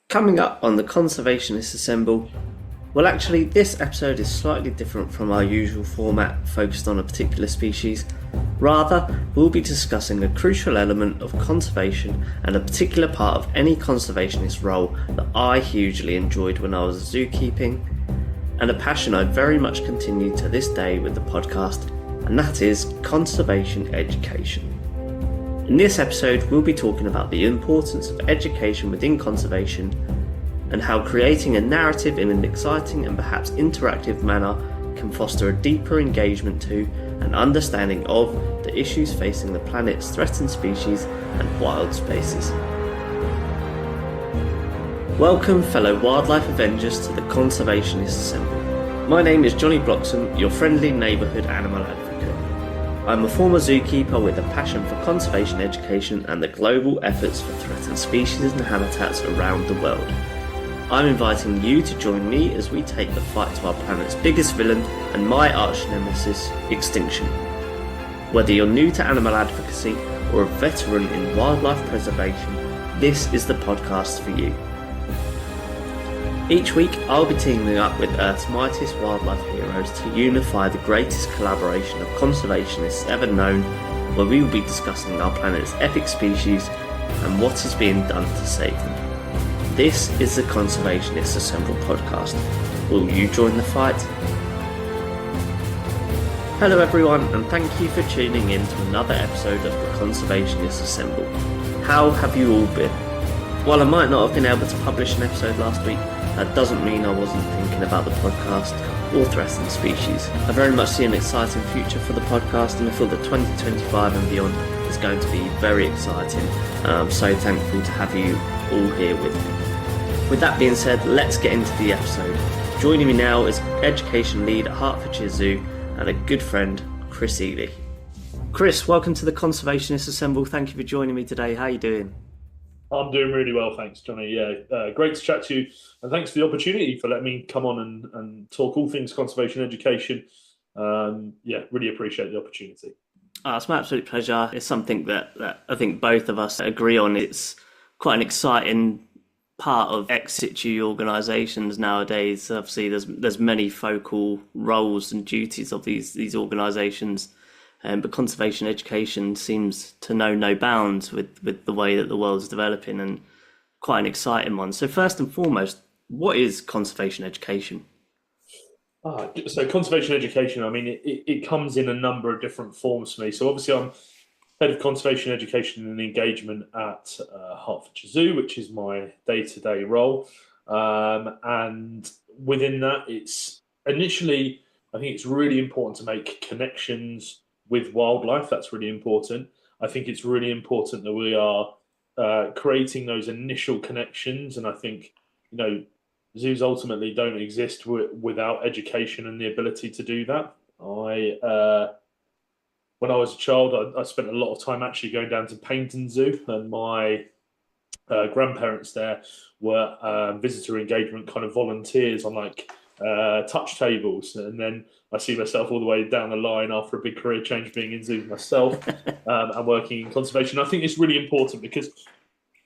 Coming up on the Conservationists Assemble, well actually this episode is slightly different from our usual format focused on a particular species. Rather, we'll be discussing a crucial element of conservation and a particular part of any conservationist role that I hugely enjoyed when I was zookeeping, and a passion I very much continue to this day with the podcast, and that is conservation education. In this episode, we'll be talking about the importance of education within conservation and how creating a narrative in an exciting and perhaps interactive manner can foster a deeper engagement to and understanding of the issues facing the planet's threatened species and wild spaces. Welcome, fellow wildlife avengers, to the Conservationists Assemble. My name is Johnny Bloxham, your friendly neighbourhood animal advocate. I'm a former zookeeper with a passion for conservation education and the global efforts for threatened species and habitats around the world. I'm inviting you to join me as we take the fight to our planet's biggest villain and my arch nemesis, extinction. Whether you're new to animal advocacy or a veteran in wildlife preservation, this is the podcast for you. Each week, I'll be teaming up with Earth's mightiest wildlife heroes to unify the greatest collaboration of conservationists ever known, where we will be discussing our planet's epic species and what is being done to save them. This is the Conservationists Assemble podcast. Will you join the fight? Hello everyone, and thank you for tuning in to another episode of the Conservationists Assemble. How have you all been? While I might not have been able to publish an episode last week, that doesn't mean I wasn't thinking about the podcast or threatened species. I very much see an exciting future for the podcast, and I feel that 2025 and beyond is going to be very exciting, and I'm so thankful to have you all here with me. With that being said, let's get into the episode. Joining me now is Education Lead at Hertfordshire Zoo and a good friend, Chris Eley. Chris, welcome to the Conservationists Assemble. Thank you for joining me today. How are you doing? I'm doing really well, thanks, Johnny. Great to chat to you, and thanks for the opportunity for letting me come on and talk all things conservation education. Really appreciate the opportunity. It's my absolute pleasure. It's something that I think both of us agree on. It's quite an exciting part of ex situ organisations nowadays. Obviously, there's many focal roles and duties of these organisations. But conservation education seems to know no bounds with the way that the world's developing, and quite an exciting one. So first and foremost, what is conservation education? So conservation education, I mean, it comes in a number of different forms for me. So obviously I'm Head of Conservation Education and Engagement at Hertfordshire Zoo, which is my day-to-day role. And within that, it's initially, I think it's really important to make connections with wildlife. That's really important. I think it's really important that we are creating those initial connections, and I think zoos ultimately don't exist without education and the ability to do that. When I was a child, I spent a lot of time actually going down to Paynton Zoo, and my grandparents there were visitor engagement kind of volunteers on touch tables, and then I see myself all the way down the line after a big career change being in zoos myself and working in conservation. I think it's really important because,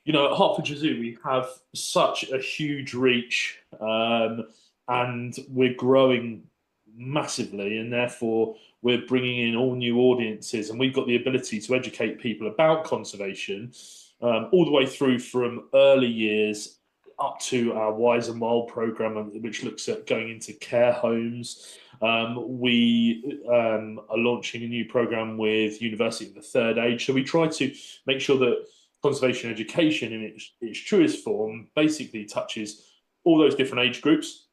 at Hertfordshire Zoo, we have such a huge reach and we're growing massively, and therefore we're bringing in all new audiences, and we've got the ability to educate people about conservation all the way through from early years up to our WAZA Mile programme, which looks at going into care homes. We are launching a new programme with University of the Third Age. So we try to make sure that conservation education in its truest form basically touches all those different age groups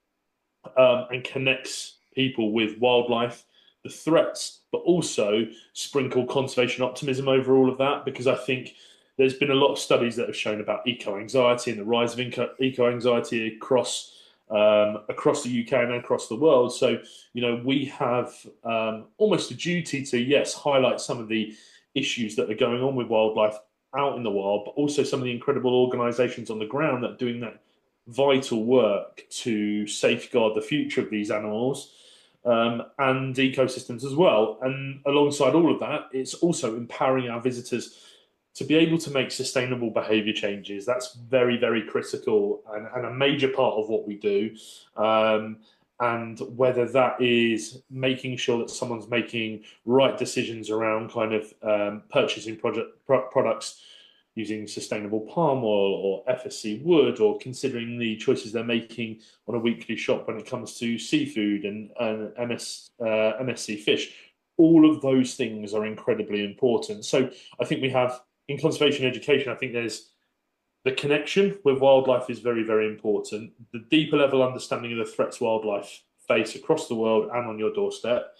and connects people with wildlife, the threats, but also sprinkle conservation optimism over all of that, because I think there's been a lot of studies that have shown about eco-anxiety and the rise of eco-anxiety across the UK and across the world. So, we have almost a duty to, yes, highlight some of the issues that are going on with wildlife out in the wild, but also some of the incredible organisations on the ground that are doing that vital work to safeguard the future of these animals and ecosystems as well. And alongside all of that, it's also empowering our visitors to be able to make sustainable behaviour changes, that's very, very critical and a major part of what we do. And whether that is making sure that someone's making right decisions around kind of purchasing products using sustainable palm oil or FSC wood, or considering the choices they're making on a weekly shop when it comes to seafood and MSC fish. All of those things are incredibly important. So I think we have, in conservation education, I think there's the connection with wildlife is very, very important. The deeper level understanding of the threats wildlife face across the world and on your doorstep.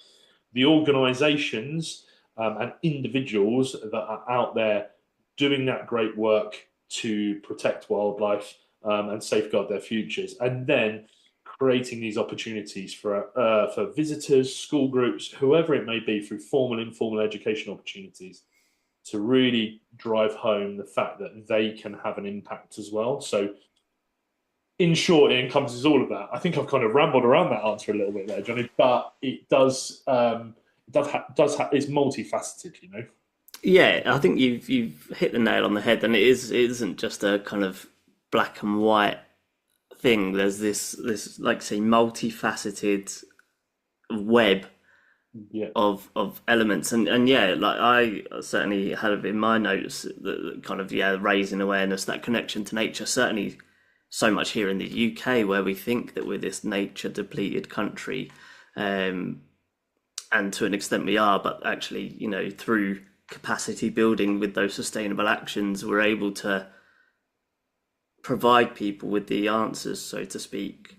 The organisations and individuals that are out there doing that great work to protect wildlife and safeguard their futures. And then creating these opportunities for visitors, school groups, whoever it may be, through formal, informal education opportunities, to really drive home the fact that they can have an impact as well. So in short, it encompasses all of that. I think I've kind of rambled around that answer a little bit there, Johnny, but it does it's multifaceted, you know. Yeah, I think you've hit the nail on the head, and it isn't just a kind of black and white thing. There's this like say multifaceted web of elements, and yeah, like I certainly had it in my notes that kind of raising awareness, that connection to nature. Certainly, so much here in the UK where we think that we're this nature depleted country, and to an extent we are, but actually, through capacity building with those sustainable actions, we're able to provide people with the answers, so to speak,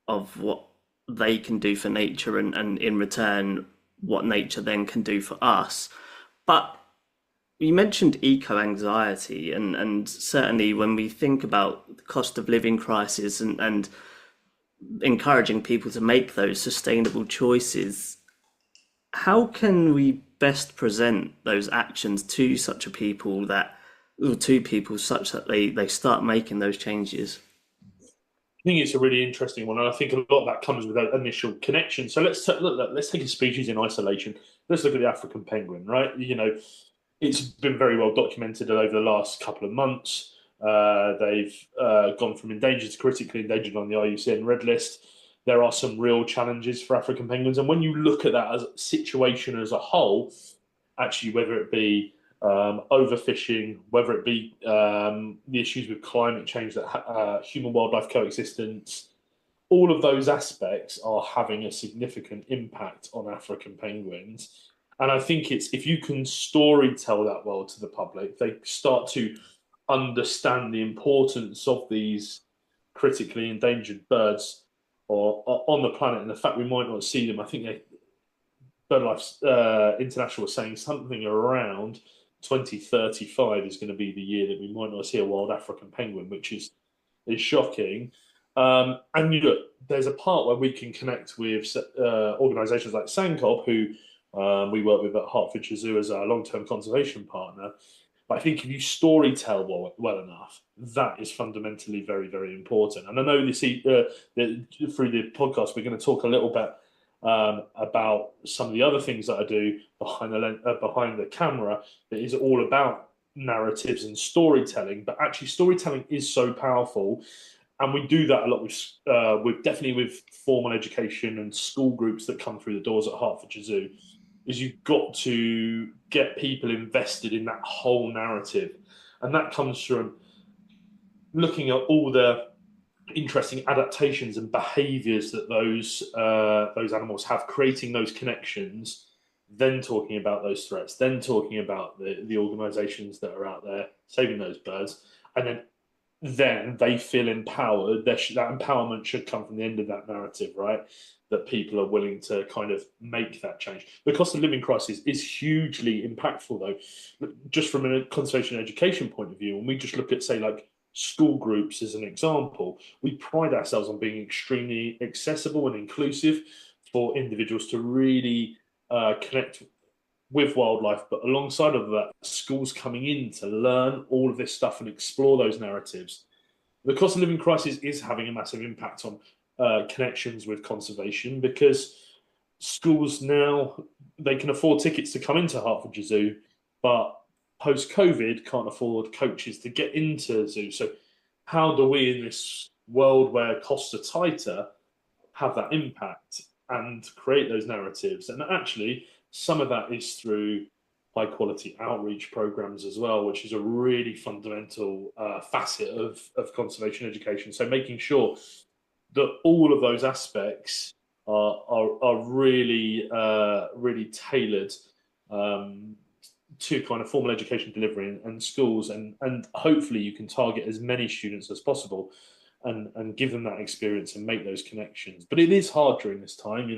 of what they can do for nature, and in return what nature then can do for us. But you mentioned eco-anxiety, and certainly when we think about the cost of living crisis and encouraging people to make those sustainable choices, how can we best present those actions to such people such that they start making those changes? I think it's a really interesting one, and I think a lot of that comes with that initial connection. So let's take a species in isolation. Let's look at the African penguin, right? It's been very well documented over the last couple of months. They've gone from endangered to critically endangered on the IUCN Red List. There are some real challenges for African penguins, and when you look at that as a situation as a whole, actually, whether it be overfishing, whether it be the issues with climate change, that human-wildlife coexistence, all of those aspects are having a significant impact on African penguins. And I think it's, if you can story tell that well to the public, they start to understand the importance of these critically endangered birds or on the planet, and the fact we might not see them. I think BirdLife International was saying something around 2035 is going to be the year that we might not see a wild African penguin, which is shocking. And there's a part where we can connect with organisations like SANCOB, who we work with at Hertfordshire Zoo as our long-term conservation partner. But I think if you story tell well enough, that is fundamentally very, very important. And I know through the podcast, we're going to talk a little bit about some of the other things that I do behind the camera, that is all about narratives and storytelling. But actually, storytelling is so powerful, and we do that a lot with definitely with formal education and school groups that come through the doors at Hertfordshire Zoo. Is you've got to get people invested in that whole narrative, and that comes from looking at all the interesting adaptations and behaviours that those animals have, creating those connections, then talking about those threats, then talking about the organisations that are out there saving those birds, and then they feel empowered. That empowerment should come from the end of that narrative, right? That people are willing to kind of make that change. The cost of living crisis is hugely impactful, though, just from a conservation education point of view. When we just look at, say, like school groups as an example, we pride ourselves on being extremely accessible and inclusive for individuals to really connect with wildlife. But alongside of that, schools coming in to learn all of this stuff and explore those narratives. The cost of living crisis is having a massive impact on connections with conservation, because schools now, they can afford tickets to come into Hertfordshire Zoo, but post-COVID can't afford coaches to get into zoos. So how do we, in this world where costs are tighter, have that impact and create those narratives? And actually, some of that is through high quality outreach programs as well, which is a really fundamental facet of conservation education. So making sure that all of those aspects are really really tailored to kind of formal education delivery and schools, and hopefully you can target as many students as possible and give them that experience and make those connections. But it is hard during this time.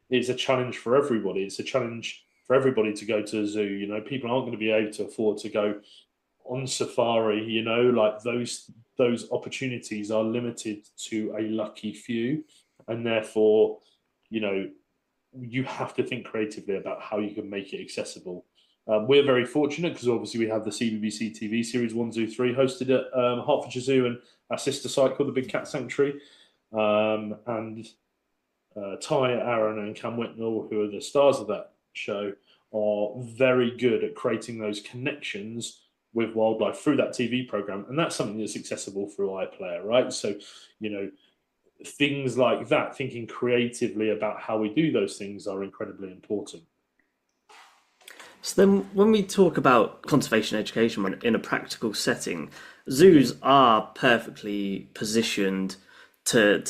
It's a challenge for everybody. It's a challenge for everybody to go to a zoo. People aren't going to be able to afford to go on safari. Like those opportunities are limited to a lucky few, and therefore, you have to think creatively about how you can make it accessible. We're very fortunate because obviously we have the CBBC TV series One Zoo 3 hosted at Hertfordshire Zoo and our sister site called the Big Cat Sanctuary. And Ty, Aaron, and Cam Whitnell, who are the stars of that show, are very good at creating those connections with wildlife through that TV program, and that's something that's accessible through iPlayer, right? So, things like that, thinking creatively about how we do those things, are incredibly important. So then when we talk about conservation education in a practical setting, zoos are perfectly positioned to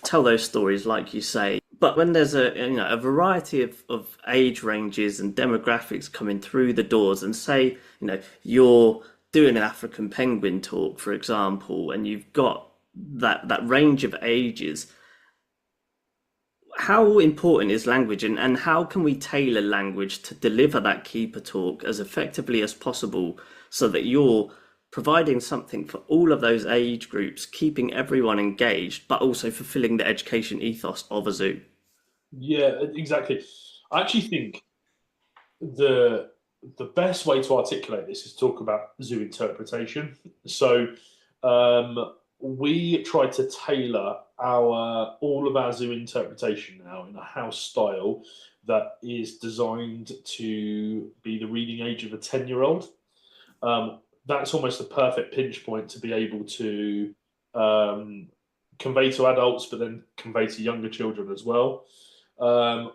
tell those stories, like you say. But when there's a variety of age ranges and demographics coming through the doors, and say, you're doing an African penguin talk, for example, and you've got that range of ages, how important is language, and how can we tailor language to deliver that keeper talk as effectively as possible so that you're providing something for all of those age groups, keeping everyone engaged, but also fulfilling the education ethos of a zoo? Yeah, exactly. I actually think the best way to articulate this is talk about zoo interpretation. So we try to tailor all of our zoo interpretation now in a house style that is designed to be the reading age of a 10-year-old. That's almost a perfect pinch point to be able to convey to adults, but then convey to younger children as well.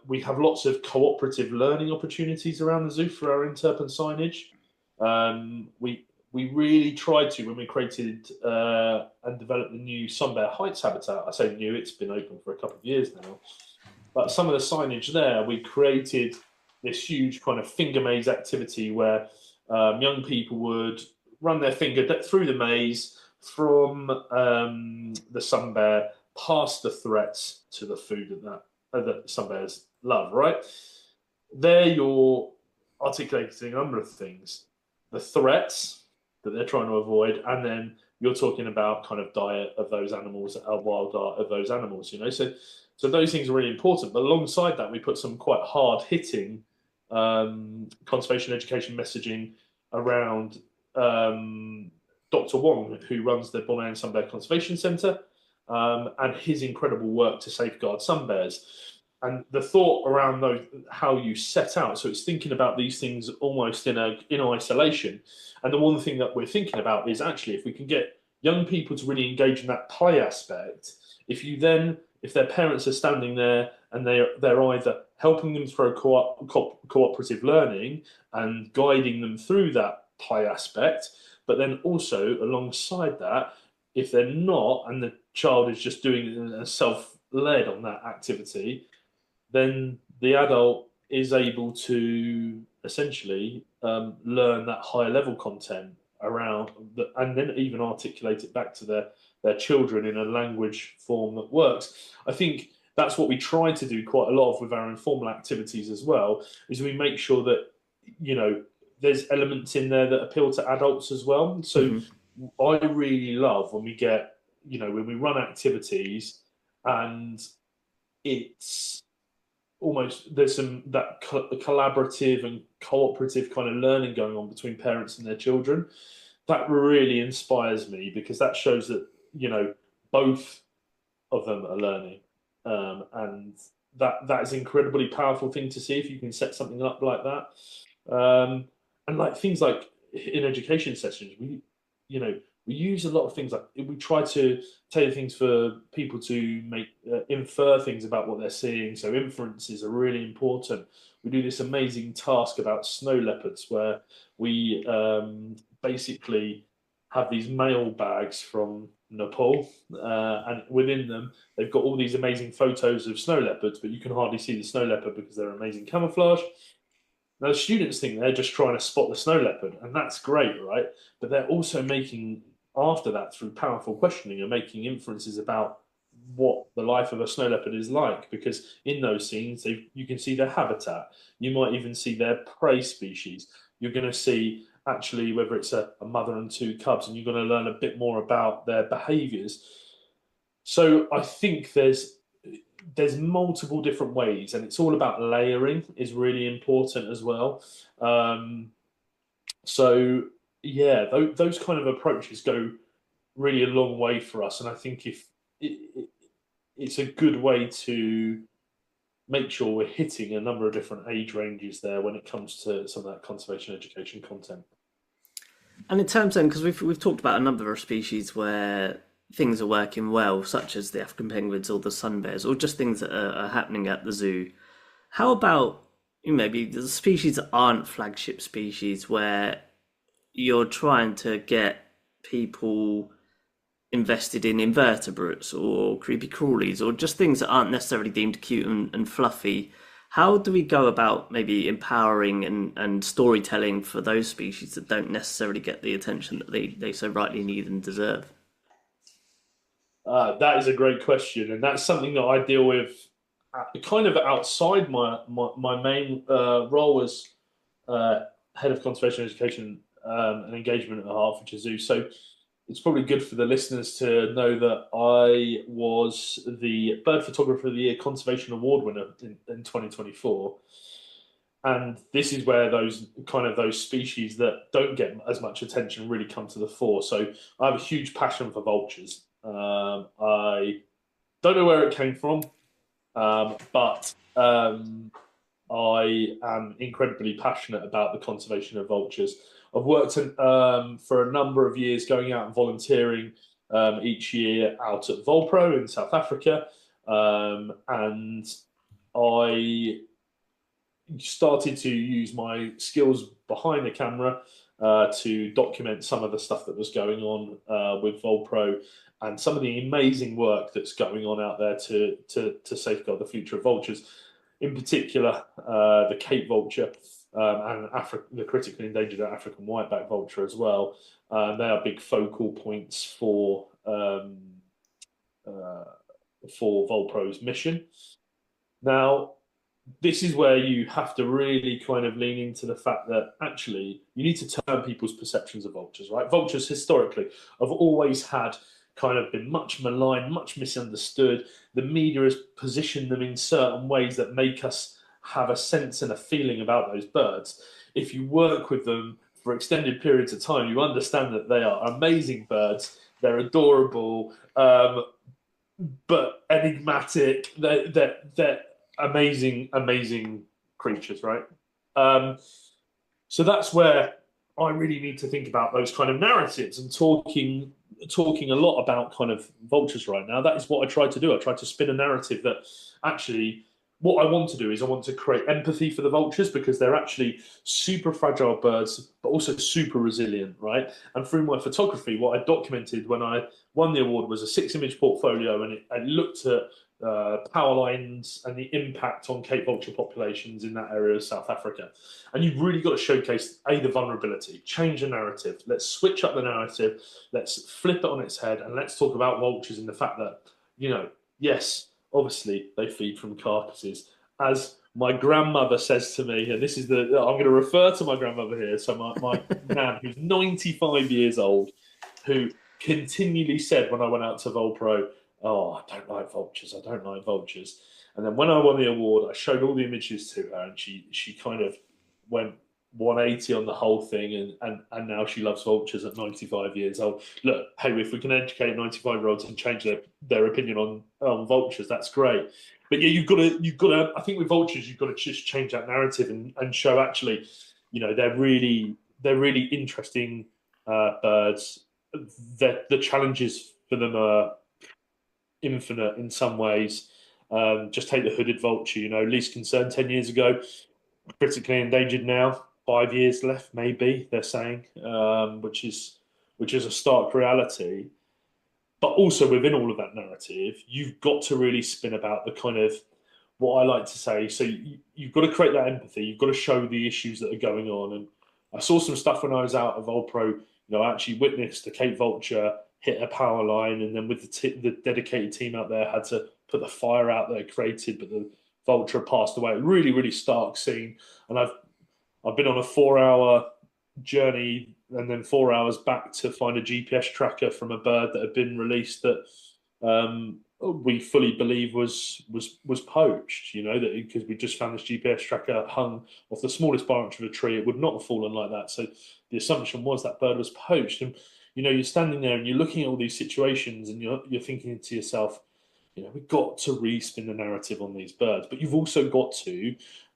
We have lots of cooperative learning opportunities around the zoo for our interp and signage. We really tried to, when we created and developed the new Sunbear Heights habitat. I say new, it's been open for a couple of years now. But some of the signage there, we created this huge kind of finger maze activity where young people would run their finger through the maze from the sun bear past the threats to the food that sun bears love, right? There you're articulating a number of things. The threats that they're trying to avoid, and then you're talking about kind of diet of those animals, wild diet of those animals, So those things are really important. But alongside that, we put some quite hard-hitting conservation education messaging around Dr. Wong, who runs the Borneo and Sun Bear Conservation Centre, and his incredible work to safeguard sun bears. And the thought around how you set out, so it's thinking about these things almost in isolation. And the one thing that we're thinking about is actually, if we can get young people to really engage in that play aspect, if their parents are standing there and they're either helping them through cooperative learning and guiding them through that play aspect, but then also alongside that, if they're not, and the child is just doing it self-led on that activity, then the adult is able to essentially learn that higher level content around, and then even articulate it back to their children in a language form that works. I think that's what we try to do quite a lot of with our informal activities as well, is we make sure that, there's elements in there that appeal to adults as well. So I really love when we get, when we run activities and it's almost, there's that collaborative and cooperative kind of learning going on between parents and their children. That really inspires me, because that shows that, both of them are learning. And that is an incredibly powerful thing to see if you can set something up like that. and like things like in education sessions, we use a lot of things like we try to tailor things for people to make infer things about what they're seeing. So inferences are really important. We do this amazing task about snow leopards where we basically have these mail bags from Nepal, and within them they've got all these amazing photos of snow leopards, but you can hardly see the snow leopard because they're amazing camouflage. Now, the students think they're just trying to spot the snow leopard, and that's great, right? But they're also making, after that, through powerful questioning, and making inferences about what the life of a snow leopard is like, because in those scenes, you can see their habitat. You might even see their prey species. You're going to see actually whether it's a mother and two cubs, and you're going to learn a bit more about their behaviors. So I think there's multiple different ways, and it's all about layering is really important as well. So yeah, those kind of approaches go really a long way for us, and I think if it's a good way to make sure we're hitting a number of different age ranges there when it comes to some of that conservation education content. And in terms then, because we've talked about a number of species where things are working well, such as the African penguins or the sun bears, or just things that are happening at the zoo. How about maybe the species that aren't flagship species where you're trying to get people invested in invertebrates or creepy crawlies or just things that aren't necessarily deemed cute and fluffy? How do we go about maybe empowering and storytelling for those species that don't necessarily get the attention that they so rightly need and deserve? That is a great question, and that's something that I deal with kind of outside my main role as head of conservation education and engagement at the Hertfordshire Zoo. So it's probably good for the listeners to know that I was the Bird Photographer of the Year Conservation Award winner in 2024. And this is where those species that don't get as much attention really come to the fore. So I have a huge passion for vultures. I don't know where it came from, but I am incredibly passionate about the conservation of vultures. I've worked for a number of years going out and volunteering each year out at Volpro in South Africa, and I started to use my skills behind the camera to document some of the stuff that was going on with Volpro and some of the amazing work that's going on out there to safeguard the future of vultures. In particular, the Cape vulture and the critically endangered African whiteback vulture as well. They are big focal points for Volpro's mission. Now, this is where you have to really kind of lean into the fact that actually you need to turn people's perceptions of vultures, right? Vultures historically have always had kind of been much maligned, much misunderstood. The media has positioned them in certain ways that make us have a sense and a feeling about those birds. If you work with them for extended periods of time, you understand that they are amazing birds. They're adorable, but enigmatic. They're amazing creatures, right? So that's where I really need to think about those kind of narratives and talking a lot about kind of vultures right now. That is what I try to do. I try to spin a narrative that actually what I want to do is I want to create empathy for the vultures because they're actually super fragile birds, but also super resilient, right? And through my photography, what I documented when I won the award was a 6-image portfolio, and it looked at power lines and the impact on Cape vulture populations in that area of South Africa. And you've really got to showcase the vulnerability, change the narrative. Let's switch up the narrative, let's flip it on its head, and let's talk about vultures and the fact that, yes, obviously they feed from carcasses. As my grandmother says to me, and this is I'm going to refer to my grandmother here, so my nan, who's 95 years old, who continually said when I went out to Volpro, "Oh, I don't like vultures. I don't like vultures." And then when I won the award, I showed all the images to her, and she kind of went 180 on the whole thing, and now she loves vultures at 95 years old. Look, hey, if we can educate 95-year-olds and change their opinion on vultures, that's great. But yeah, you've got to. I think with vultures, you've got to just change that narrative and show actually, they're really interesting birds. The challenges for them are infinite in some ways. Just take the hooded vulture, least concern 10 years ago, critically endangered now, 5 years left, maybe they're saying, which is a stark reality. But also within all of that narrative, you've got to really spin about the kind of what I like to say. So you've got to create that empathy. You've got to show the issues that are going on. And I saw some stuff when I was out of Volpro. I actually witnessed the Cape Vulture hit a power line, and then with the dedicated team out there had to put the fire out there created, but the vulture passed away. Really, really stark scene. And I've been on a 4-hour journey and then 4 hours back to find a GPS tracker from a bird that had been released that we fully believe was poached. That because we just found this GPS tracker hung off the smallest branch of a tree, it would not have fallen like that. So the assumption was that bird was poached. And you're standing there and you're looking at all these situations and you're thinking to yourself, we've got to respin the narrative on these birds, but you've also got to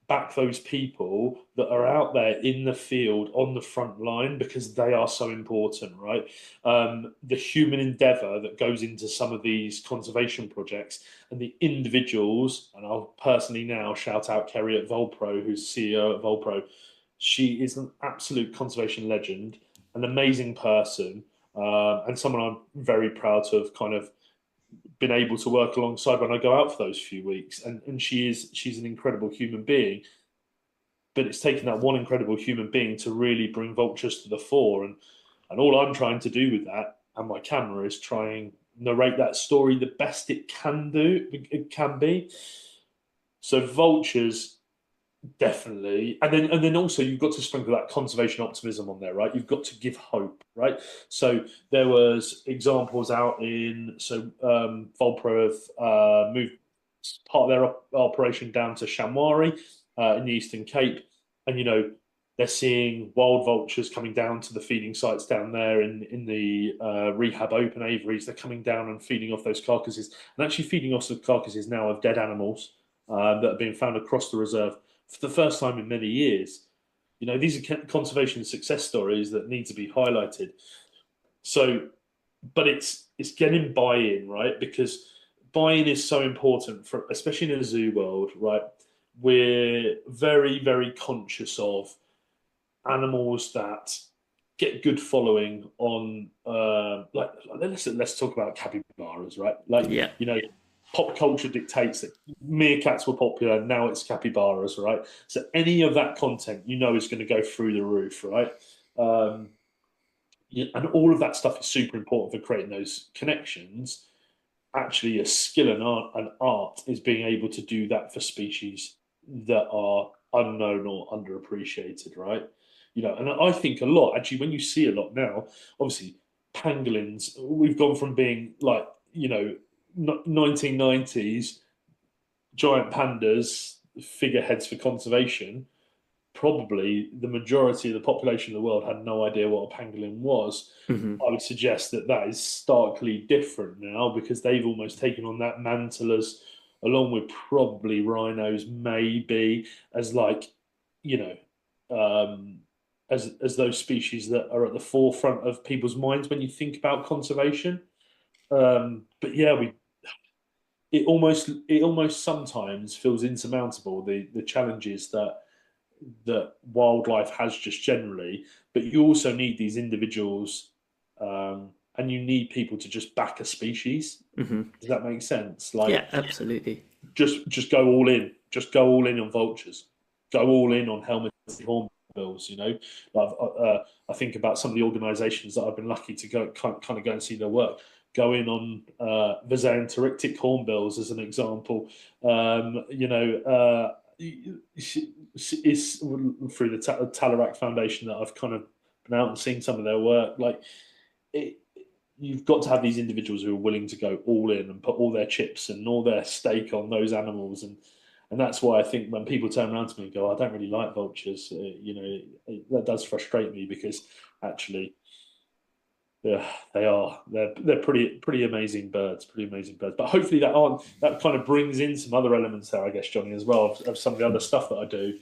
back those people that are out there in the field on the front line, because they are so important, right? The human endeavour that goes into some of these conservation projects, and the individuals, and I'll personally now shout out Kerry at Volpro, who's CEO at Volpro. She is an absolute conservation legend, an amazing person, and someone I'm very proud to have kind of been able to work alongside when I go out for those few weeks. And she's an incredible human being. But it's taken that one incredible human being to really bring vultures to the fore. And all I'm trying to do with that and my camera is try and narrate that story the best it can be. So vultures, definitely. And then also you've got to sprinkle that conservation optimism on there, right? You've got to give hope, right? So there was examples out in, Volpro have moved part of their operation down to Shamwari in the Eastern Cape. And, they're seeing wild vultures coming down to the feeding sites down there in the rehab open aviaries. They're coming down and feeding off those carcasses, and actually feeding off the carcasses now of dead animals that are being found across the reserve for the first time in many years. These are conservation success stories that need to be highlighted. So, but it's getting buy-in, right? Because buy-in is so important for, especially in a zoo world, right? We're very, very conscious of animals that get good following on, let's talk about capybaras, right? Pop culture dictates that meerkats were popular, now it's capybaras, right? So any of that content, is going to go through the roof, right? And all of that stuff is super important for creating those connections. Actually, a skill and art is being able to do that for species that are unknown or underappreciated, right? And I think a lot, actually, when you see a lot now, obviously, pangolins, we've gone from being 1990s giant pandas, figureheads for conservation. Probably the majority of the population of the world had no idea what a pangolin was. Mm-hmm. I would suggest that is starkly different now, because they've almost taken on that mantle as, along with probably rhinos, maybe as as those species that are at the forefront of people's minds when you think about conservation. But yeah, it almost sometimes feels insurmountable, the challenges that wildlife has just generally. But you also need these individuals, and you need people to just back a species. Mm-hmm. Does that make sense? Yeah, absolutely. Just go all in. Just go all in on vultures. Go all in on helmeted hornbills. I think about some of the organisations that I've been lucky to go and see their work. Go in on Visayan Pteryctic hornbills as an example. It's through the Talarak Foundation that I've kind of been out and seen some of their work. You've got to have these individuals who are willing to go all in and put all their chips and all their stake on those animals. And that's why I think when people turn around to me and go, I don't really like vultures, that does frustrate me, because actually, yeah, they're pretty amazing birds, But hopefully that kind of brings in some other elements there, I guess, Johnny, as well, of some of the other stuff that I do.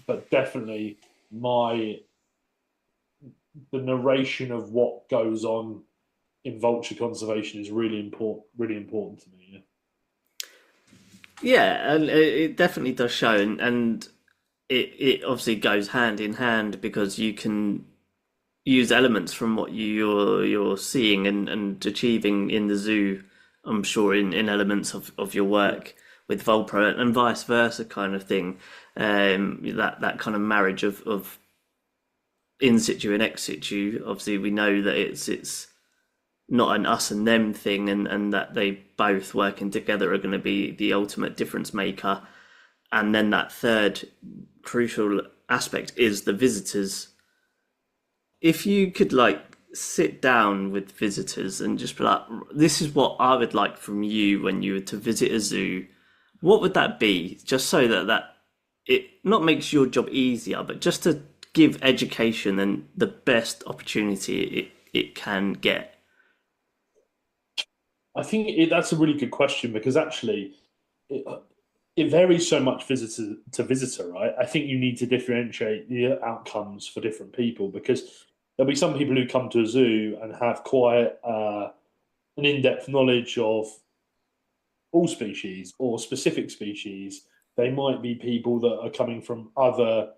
but definitely the narration of what goes on in vulture conservation is really important to me. Yeah. Yeah, and it definitely does show, and it obviously goes hand in hand because you can use elements from what you're seeing and achieving in the zoo. I'm sure in elements of your Yeah. work with Volpro and vice versa kind of thing. That kind of marriage of in situ and ex situ. Obviously, we know that it's not an us and them thing, and that they both working together are going to be the ultimate difference maker. And then that third crucial aspect is the visitors. If you could like sit down with visitors and just be like, this is what I would like from you when you were to visit a zoo, what would that be? Just so that it not makes your job easier, but just to give education and the best opportunity it can get. I think that's a really good question because actually it, it varies so much visitor to visitor, right? I think you need to differentiate the outcomes for different people because there'll be some people who come to a zoo and have quite an in-depth knowledge of all species or specific species. They might be people that are coming from other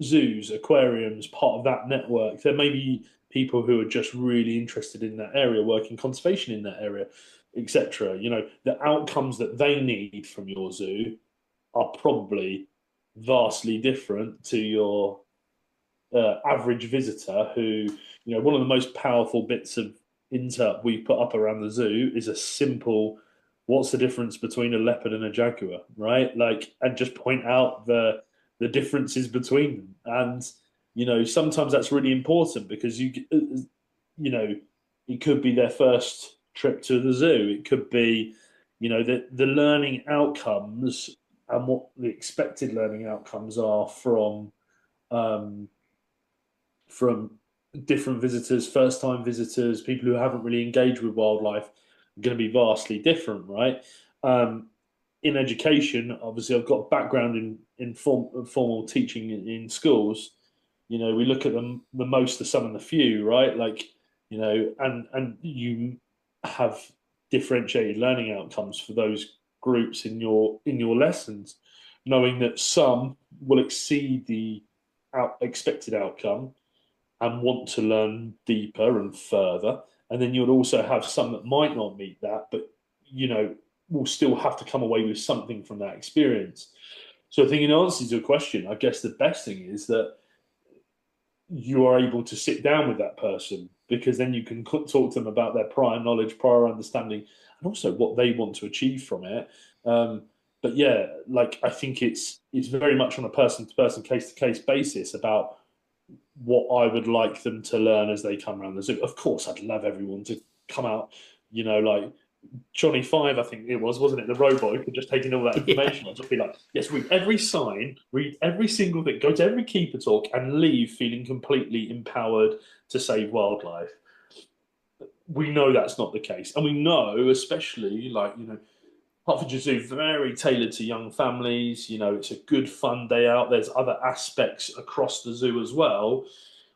zoos, aquariums, part of that network. There may be people who are just really interested in that area, working conservation in that area, etc. You know, the outcomes that they need from your zoo are probably vastly different to your average visitor who, one of the most powerful bits of insert we put up around the zoo is a simple, what's the difference between a leopard and a jaguar, right? Like, and just point out the differences between them. And, sometimes that's really important because it could be their first trip to the zoo. It could be, the learning outcomes and what the expected learning outcomes are um, from different visitors, first time visitors, people who haven't really engaged with wildlife, are going to be vastly different, right? In education, obviously, I've got a background in formal teaching in schools. We look at the most, the some, and the few, right? Like, and you have differentiated learning outcomes for those groups in your lessons, knowing that some will exceed the expected outcome and want to learn deeper and further. And then you'll also have some that might not meet that, but will still have to come away with something from that experience. So I think in answer to your question, I guess the best thing is that you are able to sit down with that person because then you can talk to them about their prior knowledge, prior understanding, and also what they want to achieve from it. But yeah, like I think it's very much on a person to person, case to case basis about what I would like them to learn as they come around the zoo. Of course, I'd love everyone to come out, like Johnny Five, I think it was, wasn't it? The robot who could just take in all that Yeah. information. I'd just be like, yes, read every sign, read every single thing, go to every keeper talk, and leave feeling completely empowered to save wildlife. We know that's not the case, and we know, especially like Hertfordshire Zoo, very tailored to young families. It's a good fun day out. There's other aspects across the zoo as well.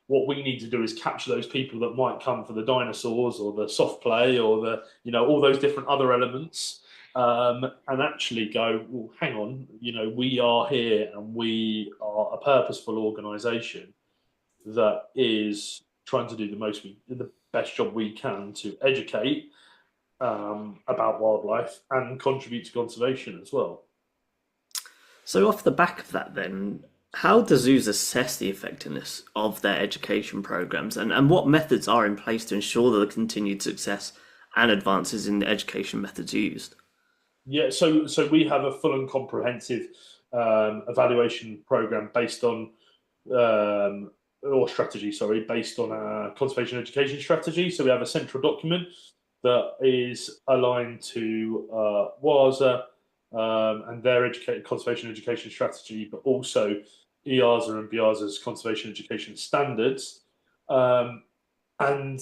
What we need to do is capture those people that might come for the dinosaurs or the soft play or all those different other elements, and actually go, well, hang on, we are here and we are a purposeful organisation that is trying to do the best job we can to educate about wildlife and contribute to conservation as well. So off the back of that, then, how do zoos assess the effectiveness of their education programs, and what methods are in place to ensure the continued success and advances in the education methods used? Yeah, so we have a full and comprehensive evaluation program based on or strategy, sorry, based on our conservation education strategy. So we have a central document that is aligned to WAZA and their conservation education strategy, but also EAZA and BIAZA's conservation education standards. And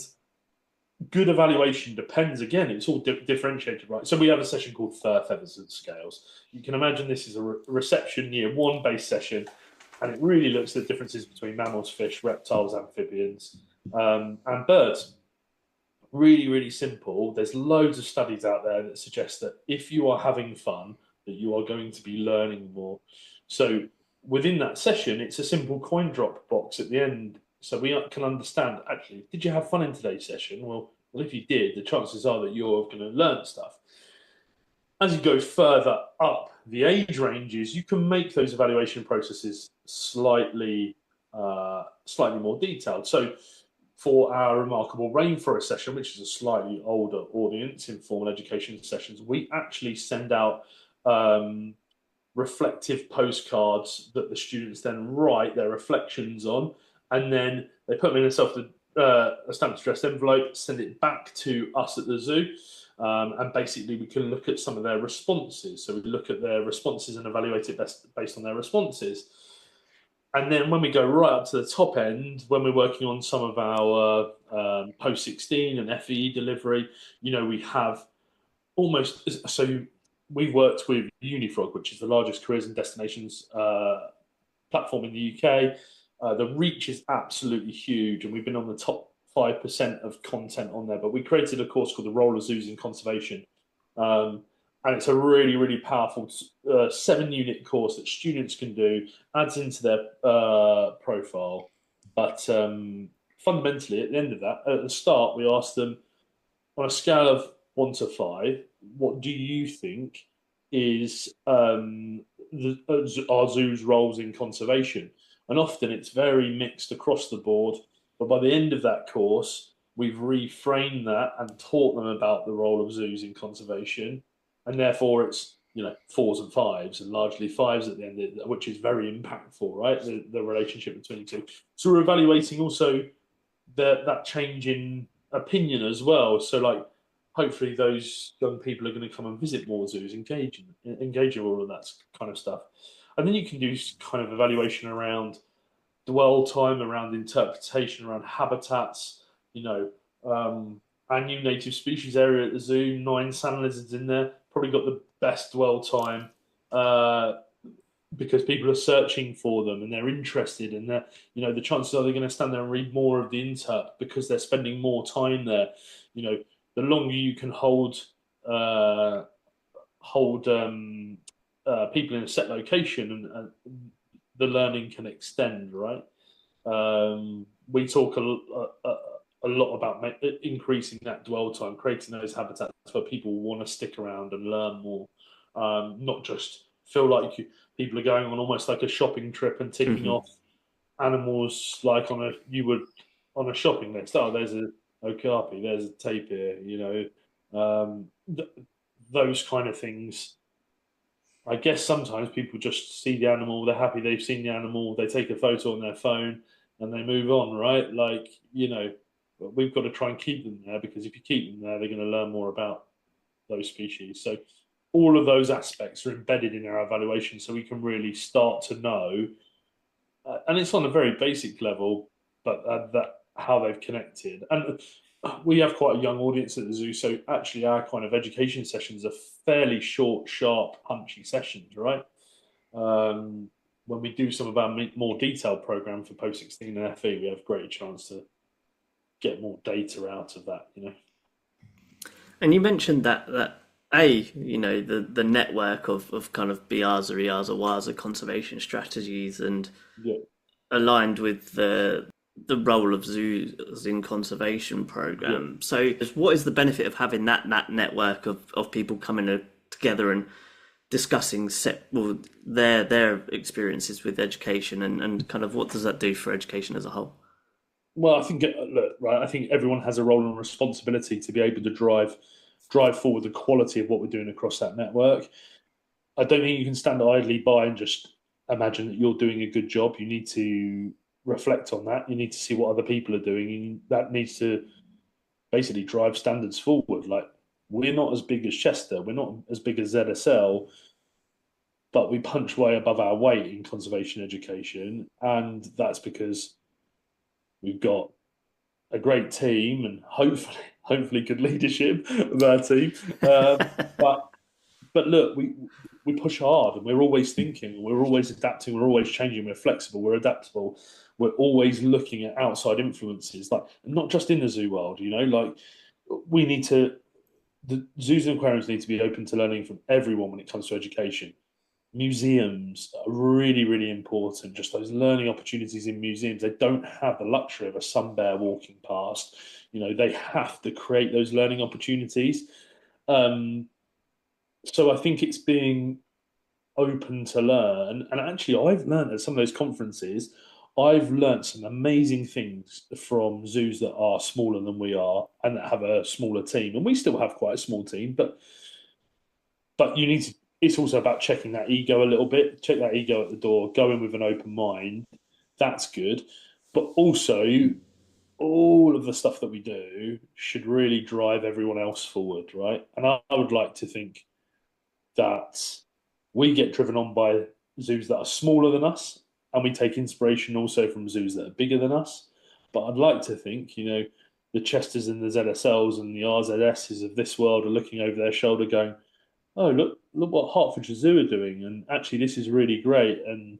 good evaluation depends, again, it's all differentiated, right? So we have a session called Fur, Feathers and Scales. You can imagine this is a reception year one based session, and it really looks at the differences between mammals, fish, reptiles, amphibians, and birds. Really, really simple. There's loads of studies out there that suggest that if you are having fun, that you are going to be learning more. So within that session, it's a simple coin drop box at the end. So we can understand, actually, did you have fun in today's session? Well, if you did, the chances are that you're going to learn stuff. As you go further up the age ranges, you can make those evaluation processes slightly more detailed. So for our Remarkable Rainforest session, which is a slightly older audience in formal education sessions, we actually send out reflective postcards that the students then write their reflections on, and then they put them in a stamped addressed envelope, send it back to us at the zoo, and basically we can look at some of their responses. So we look at their responses and evaluate it based on their responses. And then when we go right up to the top end, when we're working on some of our post-16 and FE delivery, we have almost, so we've worked with Unifrog, which is the largest careers and destinations platform in the UK. The reach is absolutely huge, and we've been on the top 5% of content on there. But we created a course called The Role of Zoos in Conservation. And it's a really, really powerful 7-unit course that students can do, adds into their profile. But fundamentally, at the end of that, at the start, we ask them, on a scale of 1 to 5, what do you think is our zoo's roles in conservation? And often it's very mixed across the board. But by the end of that course, we've reframed that and taught them about the role of zoos in conservation. And therefore it's 4s and 5s, and largely 5s at the end, which is very impactful, right? The relationship between the two. So we're evaluating also that change in opinion as well. So hopefully those young people are going to come and visit more zoos, engage in all of that kind of stuff. And then you can do kind of evaluation around dwell time, around interpretation, around habitats. Our new native species area at the zoo, 9 sand lizards in there, probably got the best dwell time because people are searching for them and they're interested, and the chances are they're going to stand there and read more of the interp because they're spending more time there. The longer you can hold people in a set location, and the learning can extend, right? We talk a lot about increasing that dwell time, creating those habitats where people want to stick around and learn more, not just feel like people are going on almost like a shopping trip and ticking off animals like you would on a shopping list. Oh, there's a okapi, there's a tapir, those kind of things. I guess sometimes people just see the animal, they're happy they've seen the animal, they take a photo on their phone and they move on, right? But we've got to try and keep them there, because if you keep them there, they're going to learn more about those species. So all of those aspects are embedded in our evaluation, so we can really start to know, and it's on a very basic level, but that how they've connected. And we have quite a young audience at the zoo, so actually our kind of education sessions are fairly short, sharp, punchy sessions, right? When we do some of our more detailed program for post-16 and FE, we have a greater chance to get more data out of that, And you mentioned that the network of kind of BIAZA, EAZA, WAZA conservation strategies, and aligned with the role of zoos in conservation program. Yeah. So what is the benefit of having that network of people coming together and discussing their experiences with education, and kind of what does that do for education as a whole? Well, I think I think everyone has a role and responsibility to be able to drive forward the quality of what we're doing across that network. I don't think you can stand idly by and just imagine that you're doing a good job. You need to reflect on that. You need to see what other people are doing. That needs to basically drive standards forward. We're not as big as Chester, we're not as big as ZSL, but we punch way above our weight in conservation education, and that's because we've got a great team, and hopefully good leadership of our team. But look, we push hard, and we're always thinking, we're always adapting, we're always changing, we're flexible, we're adaptable, we're always looking at outside influences, like not just in the zoo world. Like we need to. The zoos and aquariums need to be open to learning from everyone when it comes to education. Museums are really, really important. Just those learning opportunities in museums. They don't have the luxury of a sun bear walking past. They have to create those learning opportunities. So I think it's being open to learn. And actually, I've learned at some of those conferences, I've learned some amazing things from zoos that are smaller than we are and that have a smaller team. And we still have quite a small team, but you need to. It's also about checking that ego a little bit. Check that ego at the door. Go in with an open mind. That's good. But also, all of the stuff that we do should really drive everyone else forward, right? And I would like to think that we get driven on by zoos that are smaller than us, and we take inspiration also from zoos that are bigger than us. But I'd like to think, the Chesters and the ZSLs and the RZSs of this world are looking over their shoulder going, oh, look what Hertfordshire Zoo are doing, and actually this is really great, and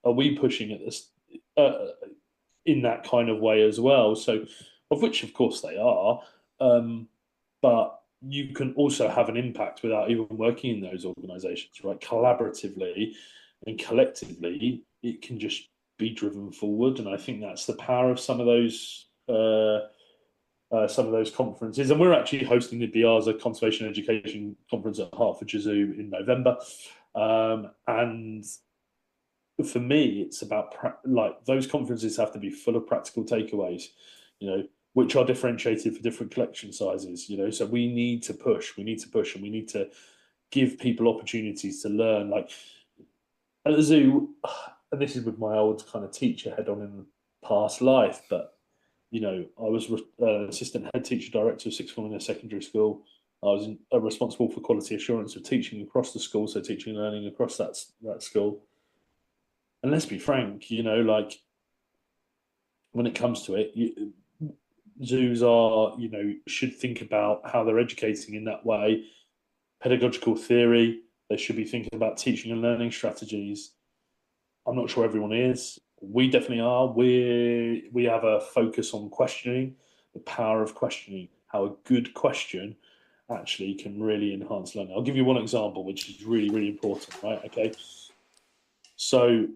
are we pushing at this in that kind of way as well? So, of which of course they are, but you can also have an impact without even working in those organisations, right? Collaboratively and collectively, it can just be driven forward, and I think that's the power of some of those conferences. And we're actually hosting the BIAZA Conservation Education Conference at Hertfordshire Zoo in November. And for me, it's about like those conferences have to be full of practical takeaways, which are differentiated for different collection sizes. So we need to push, and we need to give people opportunities to learn. Like at the zoo, and this is with my old kind of teacher head on in past life, but I was assistant head teacher director of sixth form in a secondary school. I was responsible for quality assurance of teaching across the school, so teaching and learning across that school. And let's be frank, like when it comes to it, zoos are, should think about how they're educating in that way. Pedagogical theory, they should be thinking about teaching and learning strategies. I'm not sure everyone is. We definitely are. We have a focus on questioning, the power of questioning, how a good question actually can really enhance learning. I'll give you one example, which is really, really important, right? Okay. So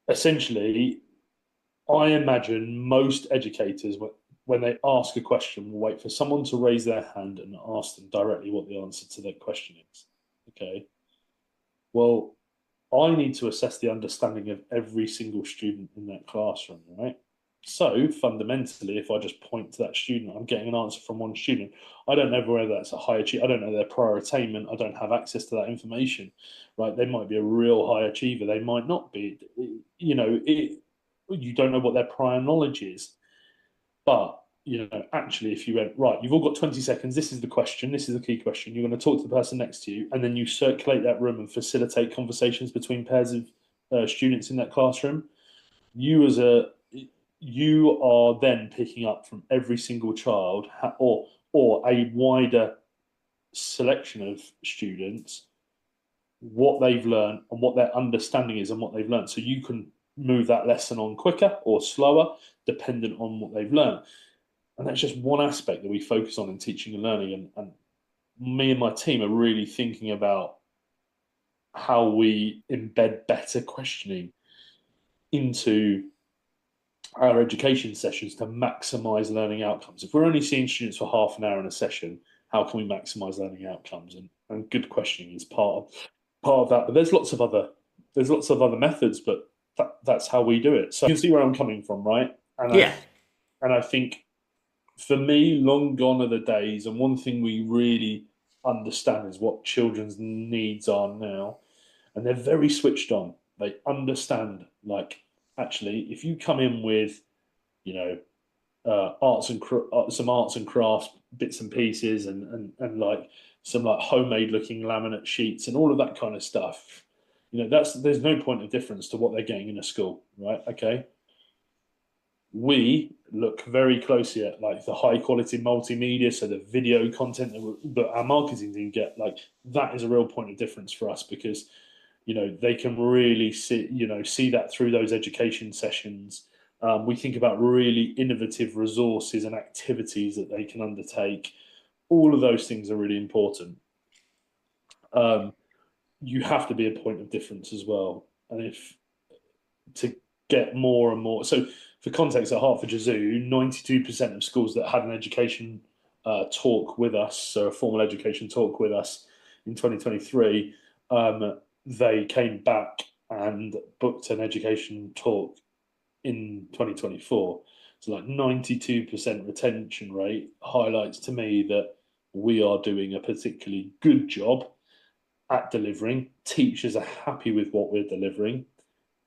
essentially, I imagine most educators, when they ask a question, will wait for someone to raise their hand and ask them directly what the answer to that question is. Okay. Well, I need to assess the understanding of every single student in that classroom, right? So fundamentally, if I just point to that student, I'm getting an answer from one student. I don't know whether that's a high achiever. I don't know their prior attainment. I don't have access to that information, right? They might be a real high achiever. They might not be. You don't know what their prior knowledge is. But actually, if you went, right, you've all got 20 seconds, this is the question, this is the key question, you're going to talk to the person next to you, and then you circulate that room and facilitate conversations between pairs of students in that classroom. You are then picking up from every single child or a wider selection of students what they've learned and what their understanding is and what they've learned. So you can move that lesson on quicker or slower, dependent on what they've learned. And that's just one aspect that we focus on in teaching and learning. And me and my team are really thinking about how we embed better questioning into our education sessions to maximize learning outcomes. If we're only seeing students for half an hour in a session, how can we maximize learning outcomes? And good questioning is part of that. But there's lots of other methods, but that's how we do it. So you can see where I'm coming from, right? And I think for me, long gone are the days, and one thing we really understand is what children's needs are now, and they're very switched on. They understand, like, actually, if you come in with, some arts and crafts bits and pieces, and like some like homemade looking laminate sheets and all of that kind of stuff, there's no point of difference to what they're getting in a school, right? Okay. We look very closely at like the high quality multimedia, so the video content that our marketing team get, like that is a real point of difference for us, because they can really see that through those education sessions. We think about really innovative resources and activities that they can undertake. All of those things are really important. You have to be a point of difference as well, and if to get more and more. So, for context, at Hertfordshire Zoo, 92% of schools that had an education talk with us, so a formal education talk with us in 2023, they came back and booked an education talk in 2024. So, like 92% retention rate highlights to me that we are doing a particularly good job at delivering. Teachers are happy with what we're delivering.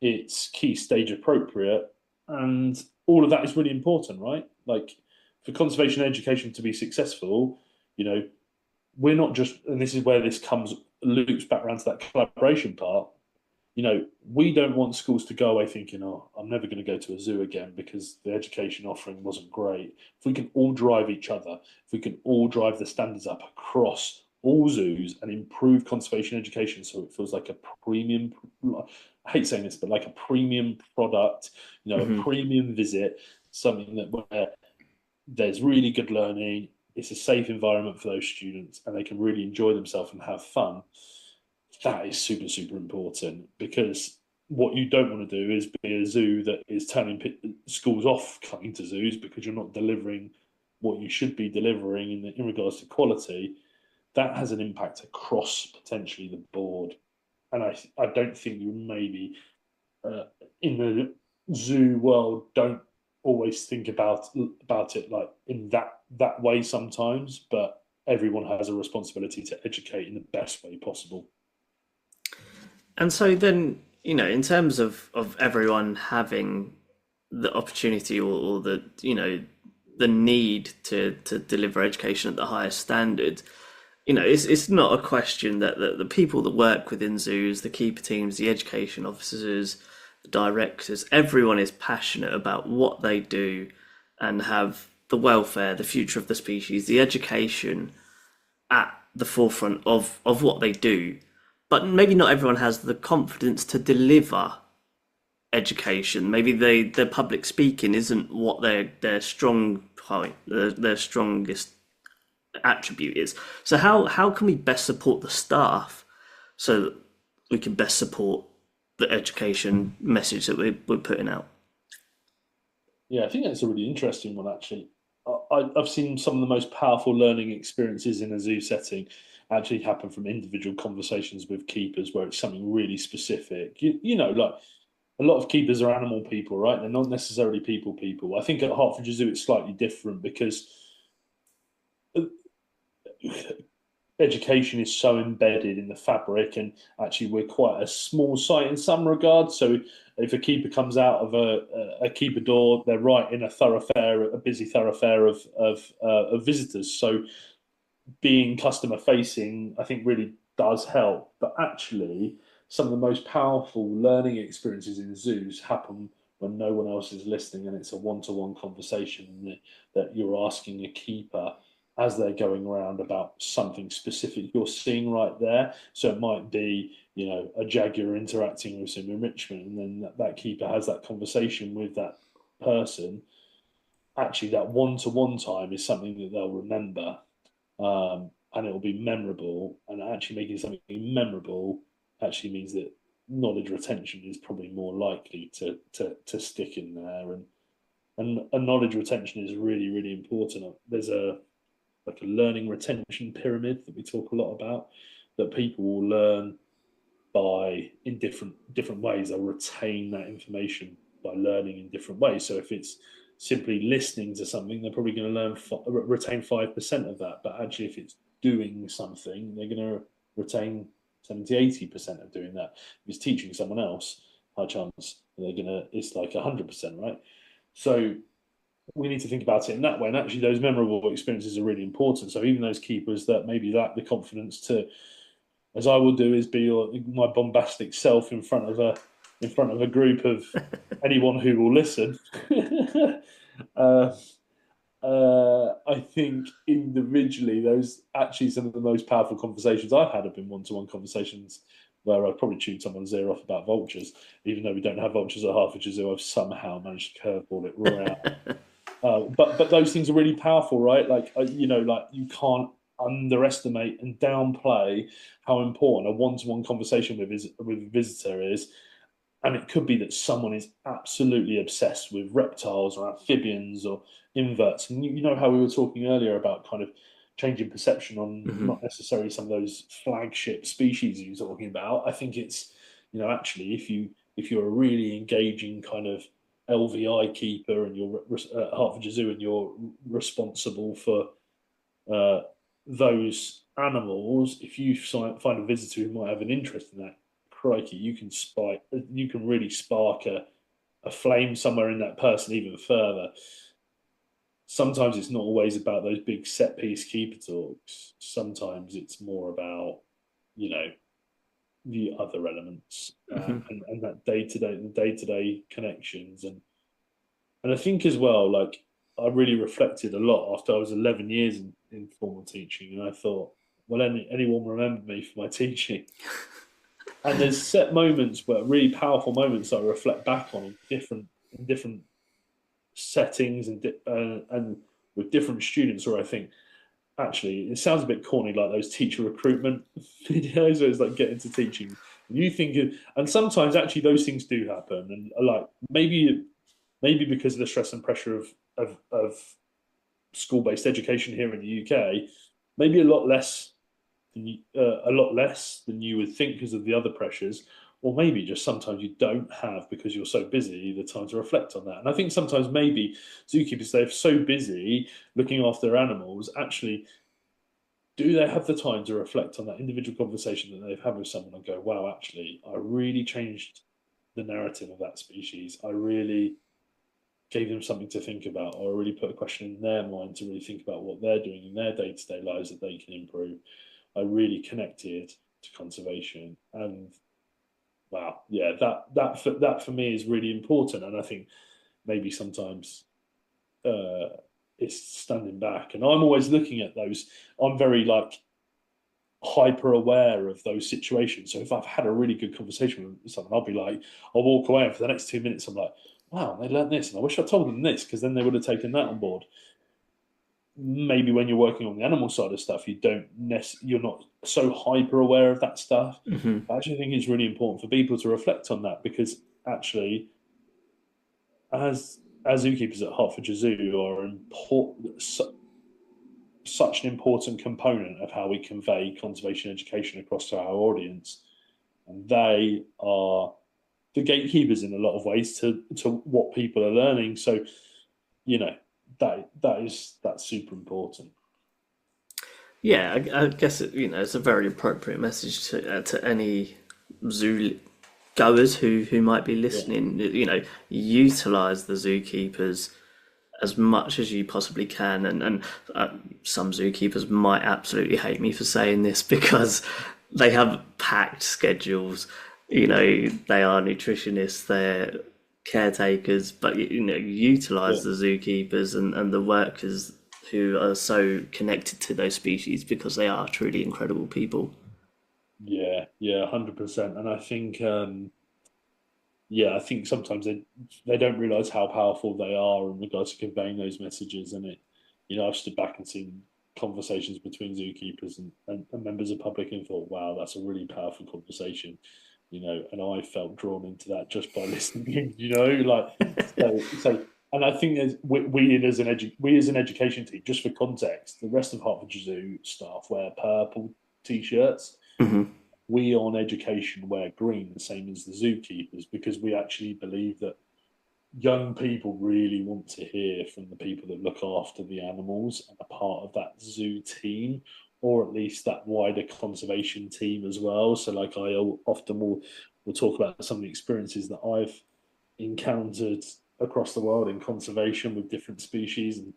It's key stage appropriate, and all of that is really important, right? Like, for conservation education to be successful, we're not just, and this is where this loops back around to that collaboration part. We don't want schools to go away thinking, oh, I'm never going to go to a zoo again because the education offering wasn't great. If we can all drive each other, if we can all drive the standards up across all zoos and improve conservation education so it feels like a premium, I hate saying this, but like a premium product, a premium visit, something that where there's really good learning, it's a safe environment for those students, and they can really enjoy themselves and have fun. That is super, super important, because what you don't want to do is be a zoo that is turning schools off coming to zoos because you're not delivering what you should be delivering in regards to quality. That has an impact across potentially the board. And I don't think you maybe in the zoo world don't always think about it like in that way sometimes, but everyone has a responsibility to educate in the best way possible. And so then, in terms of everyone having the opportunity or the, the need to deliver education at the highest standard, it's not a question that the people that work within zoos, the keeper teams, the education officers, the directors, everyone is passionate about what they do and have the welfare, the future of the species, the education at the forefront of what they do. But maybe not everyone has the confidence to deliver education. Maybe their public speaking isn't what their strong point, their strongest attribute is. So how can we best support the staff so that we can best support the education message that we're putting out? Yeah, I think that's a really interesting one, actually. I've seen some of the most powerful learning experiences in a zoo setting actually happen from individual conversations with keepers where it's something really specific. Like a lot of keepers are animal people, right? They're not necessarily people. I think at Hertfordshire Zoo it's slightly different because education is so embedded in the fabric, and actually we're quite a small site in some regards. So if a keeper comes out of a keeper door, they're right in a busy thoroughfare of visitors. So being customer facing, I think, really does help. But actually, some of the most powerful learning experiences in zoos happen when no one else is listening, and it's a one-to-one conversation that you're asking a keeper as they're going around about something specific you're seeing right there. So it might be, a jaguar interacting with some enrichment, and then that keeper has that conversation with that person. Actually, that one-to-one time is something that they'll remember, and it will be memorable. And actually making something memorable actually means that knowledge retention is probably more likely to stick in there. And knowledge retention is really, really important. There's a learning retention pyramid that we talk a lot about, that people will learn in different ways. They'll retain that information by learning in different ways. So if it's simply listening to something, they're probably going to retain 5% of that. But actually, if it's doing something, they're going to retain 70-80% of doing that. If it's teaching someone else, high chance it's like 100%, right? So we need to think about it in that way. And actually, those memorable experiences are really important. So even those keepers that maybe lack the confidence to, as I will do, is be my bombastic self in front of a group of anyone who will listen. Uh, I think individually, those actually some of the most powerful conversations I've had have been one-to-one conversations where I've probably chewed someone's ear off about vultures, even though we don't have vultures at Hertfordshire Zoo. I've somehow managed to curveball it round. But those things are really powerful, right? Like like you can't underestimate and downplay how important a one-to-one conversation with a visitor is. And it could be that someone is absolutely obsessed with reptiles or amphibians or inverts. And you know how we were talking earlier about kind of changing perception on Hmm. not necessarily some of those flagship species you're talking about. I think it's, actually if you're a really engaging kind of LVI keeper and you're at Hertfordshire Zoo and you're responsible for uh, those animals, if you find a visitor who might have an interest in that, crikey, you can really spark a flame somewhere in that person even further. Sometimes it's not always about those big set piece keeper talks. Sometimes it's more about, you know, the other elements Hmm. and that day to day connections and I think as well, like I really reflected a lot after I was 11 years in formal teaching, and I thought, well, anyone remember me for my teaching? And there's set moments, where really powerful moments that I reflect back on in different settings and with different students, where I think actually it sounds a bit corny, like those teacher recruitment videos where it's like get into teaching. And you think, and sometimes actually those things do happen, and like maybe because of the stress and pressure of school based education here in the UK, maybe a lot less than you would think because of the other pressures, or maybe just sometimes you don't have because you're so busy the time to reflect on that. And I think sometimes maybe zookeepers they're so busy looking after their animals, actually, do they have the time to reflect on that individual conversation that they've had with someone and go, wow, actually, I really changed the narrative of that species. I really gave them something to think about, or really put a question in their mind to really think about what they're doing in their day to day lives that they can improve. I really connected to conservation, and wow, yeah, that for me is really important. And I think maybe sometimes uh, it's standing back, and I'm always looking at those. I'm very like hyper aware of those situations. So if I've had a really good conversation with someone, I'll be like, I'll walk away, and for the next 2 minutes, I'm like, wow, they learned this, and I wish I told them this because then they would have taken that on board. Maybe when you're working on the animal side of stuff, you're not so hyper aware of that stuff. Hmm. I actually think it's really important for people to reflect on that because actually, as zookeepers at Hertfordshire Zoo are important, such an important component of how we convey conservation education across to our audience, and they are the gatekeepers in a lot of ways to what people are learning. So, you know, that's super important. Yeah, I guess it's a very appropriate message to any zoo goers who might be Yeah, listening. Utilize the zookeepers as much as you possibly can, and some zookeepers might absolutely hate me for saying this because they have packed schedules. They are nutritionists, they're caretakers, but yeah. utilize the zookeepers and the workers who are so connected to those species because they are truly incredible people. Yeah, 100%. And I think, yeah, I think sometimes they don't realize how powerful they are in regards to conveying those messages. And I've stood back and seen conversations between zookeepers and members of public and thought, wow, that's a really powerful conversation. And I felt drawn into that just by listening. Like so. And I think there's we as an education team, just for context, the rest of Hertfordshire Zoo staff wear purple t-shirts. Hmm. We on education wear green, the same as the zookeepers, because we actually believe that young people really want to hear from the people that look after the animals and are part of that zoo team, or at least that wider conservation team as well. So, like I often will talk about some of the experiences that I've encountered across the world in conservation with different species, and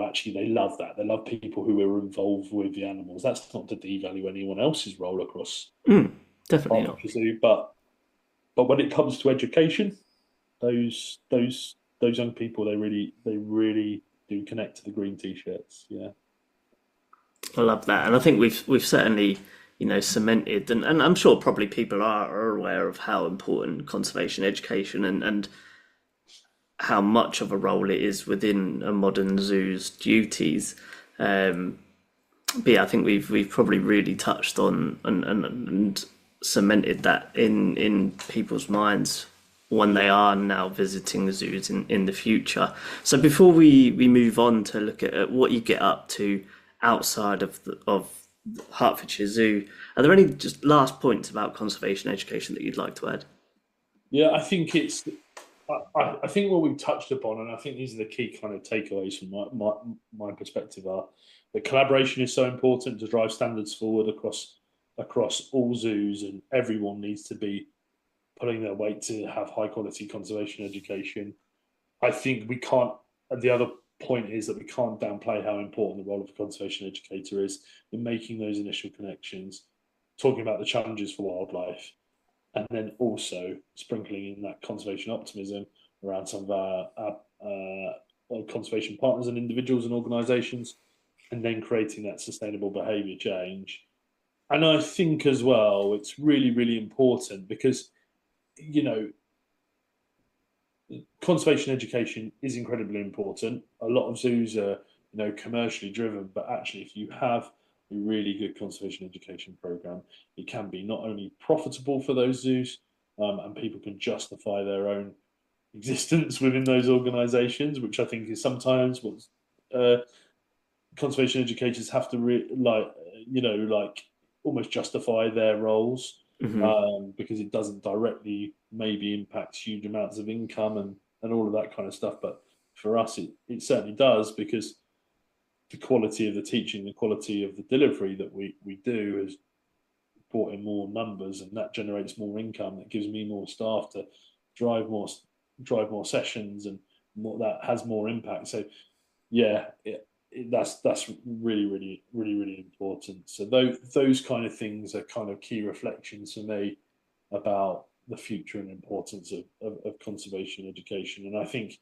actually they love that. They love people who are involved with the animals. That's not to devalue anyone else's role across Mm, definitely not. Hertfordshire Zoo, but when it comes to education, those those young people, they really do connect to the green t-shirts. Yeah. I love that, and I think we've certainly, cemented, and I'm sure probably people are aware of how important conservation education and how much of a role it is within a modern zoo's duties. But yeah, I think we've probably really touched on and cemented that in people's minds when they are now visiting the zoos in the future. So before we move on to look at what you get up to outside of Hertfordshire Zoo, are there any just last points about conservation education that you'd like to add? Yeah, I think I think what we've touched upon, and I think these are the key kind of takeaways from my perspective, are that collaboration is so important to drive standards forward across all zoos, and everyone needs to be pulling their weight to have high quality conservation education. I think we can't. The other point is that we can't downplay how important the role of a conservation educator is in making those initial connections, talking about the challenges for wildlife, and then also sprinkling in that conservation optimism around some of our conservation partners and individuals and organisations, and then creating that sustainable behaviour change. And I think as well, it's really, really important because, conservation education is incredibly important. A lot of zoos are, commercially driven, but actually, if you have a really good conservation education program, it can be not only profitable for those zoos, and people can justify their own existence within those organisations, which I think is sometimes what conservation educators have to like almost justify their roles, Hmm. because it doesn't directly maybe impact huge amounts of income and all of that kind of stuff. But for us, it certainly does, because the quality of the teaching, the quality of the delivery that we do has brought in more numbers, and that generates more income. That gives me more staff to drive more sessions, and that has more impact. So yeah, that's really, really, really, really important. So those kind of things are kind of key reflections for me about the future and importance of conservation education. And I think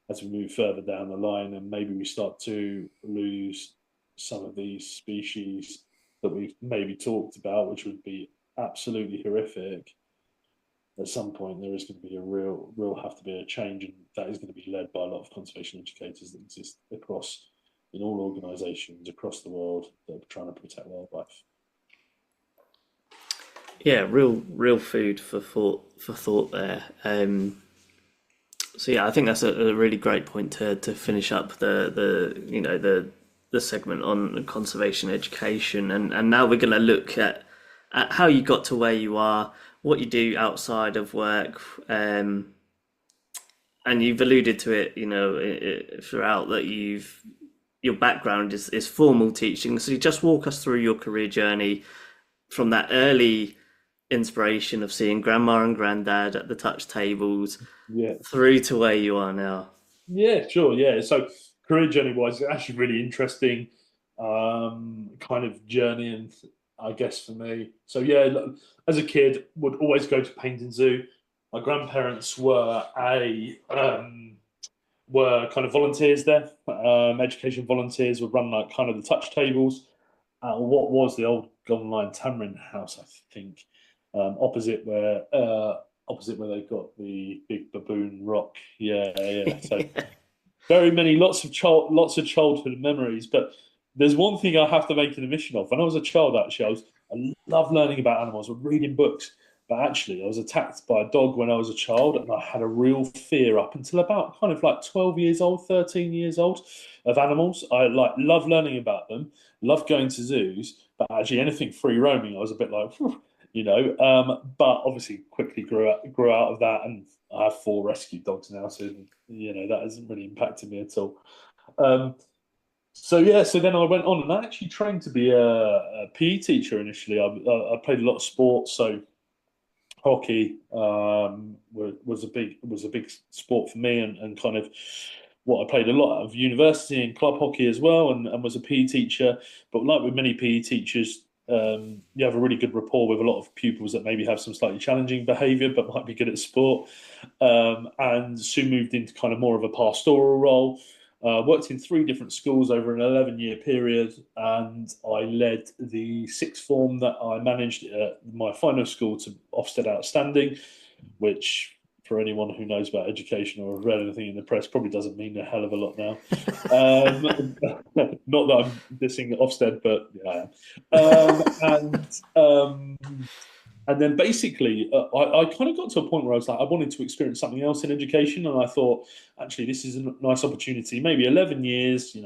as we move further down the line, and maybe we start to lose some of these species that we've maybe talked about, which would be absolutely horrific, at some point there is going to be have to be a change, and that is going to be led by a lot of conservation educators that exist in all organisations across the world that are trying to protect wildlife. Yeah, real food for thought there. So yeah, I think that's a really great point to finish up the segment on conservation education, and now we're going to look at how you got to where you are, what you do outside of work, and you've alluded to it, throughout that your background is formal teaching. So you just walk us through your career journey from that early inspiration of seeing grandma and granddad at the touch tables Yeah, through to where you are now. yeah, sure, yeah. So career journey wise, it's actually really interesting, kind of journey, and I guess for me. So yeah, as a kid, would always go to Painting Zoo. My grandparents were kind of volunteers there, education volunteers. Would run like kind of the touch tables at what was the old Golden Lion Tamarind House, I think, opposite where they got the big baboon rock. Yeah, yeah. So very many lots of childhood memories. But there's one thing I have to make an admission of. When I was a child, actually, I love learning about animals, reading books. But actually, I was attacked by a dog when I was a child, and I had a real fear up until about kind of like 12 years old, 13 years old, of animals. I like love learning about them, love going to zoos, but actually anything free roaming, I was a bit like, but obviously quickly grew out of that, and I have 4 rescue dogs now, so that hasn't really impacted me at all. Um, so yeah, so then I went on, and I actually trained to be a PE teacher initially. I played a lot of sports, so hockey was a big sport for me, and kind of what I played a lot of university and club hockey as well, and was a PE teacher. But like with many PE teachers, you have a really good rapport with a lot of pupils that maybe have some slightly challenging behaviour but might be good at sport. And soon moved into kind of more of a pastoral role. Worked in 3 different schools over an 11-year period, and I led the 6th form that I managed at my final school to Ofsted Outstanding, which, for anyone who knows about education or has read anything in the press, probably doesn't mean a hell of a lot now. Not that I'm dissing Ofsted, but yeah, I am. And then basically, I kind of got to a point where I was like, I wanted to experience something else in education. And I thought, actually, this is a nice opportunity. Maybe 11 years,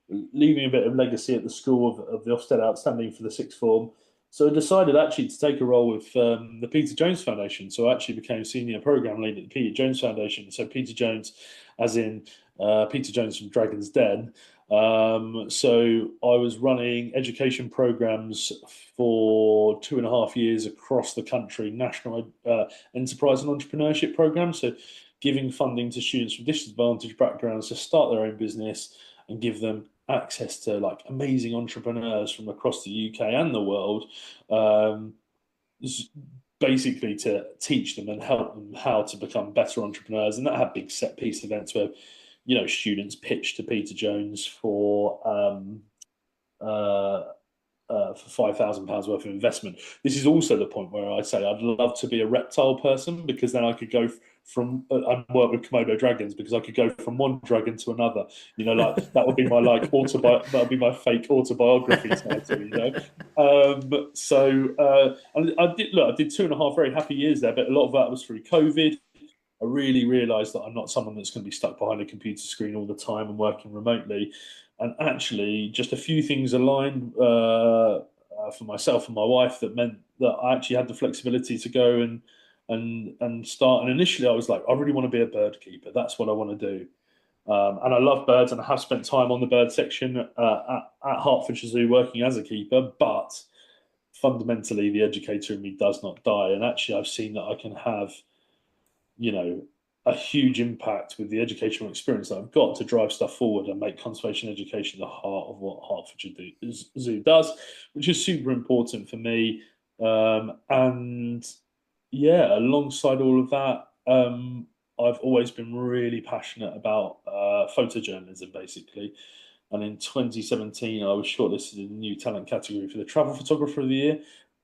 leaving a bit of legacy at the school of the Ofsted Outstanding for the 6th form. So I decided actually to take a role with the Peter Jones Foundation. So I actually became senior program lead at the Peter Jones Foundation. So Peter Jones, as in Peter Jones from Dragon's Den. So I was running education programs for 2.5 years across the country, national enterprise and entrepreneurship programs. So giving funding to students from disadvantaged backgrounds to start their own business and give them access to like amazing entrepreneurs from across the UK and the world, basically to teach them and help them how to become better entrepreneurs. And that had big set piece events where students pitch to Peter Jones for £5,000 worth of investment. This is also the point where I say I'd love to be a reptile person, because then I could go from I work with Komodo dragons, because I could go from one dragon to another. Like that would be my that would be my fake autobiography title. And I did 2.5 very happy years there, but a lot of that was through COVID. I really realised that I'm not someone that's going to be stuck behind a computer screen all the time and working remotely. And actually, just a few things aligned for myself and my wife that meant that I actually had the flexibility to go and start. And initially, I was like, I really want to be a bird keeper. That's what I want to do. And I love birds, and I have spent time on the bird section at Hertfordshire Zoo working as a keeper. But fundamentally, the educator in me does not die. And actually, I've seen that I can have a huge impact with the educational experience that I've got to drive stuff forward and make conservation education the heart of what Hertfordshire Zoo does, which is super important for me. And yeah, alongside all of that, I've always been really passionate about photojournalism, basically. And in 2017, I was shortlisted in the new talent category for the Travel Photographer of the Year,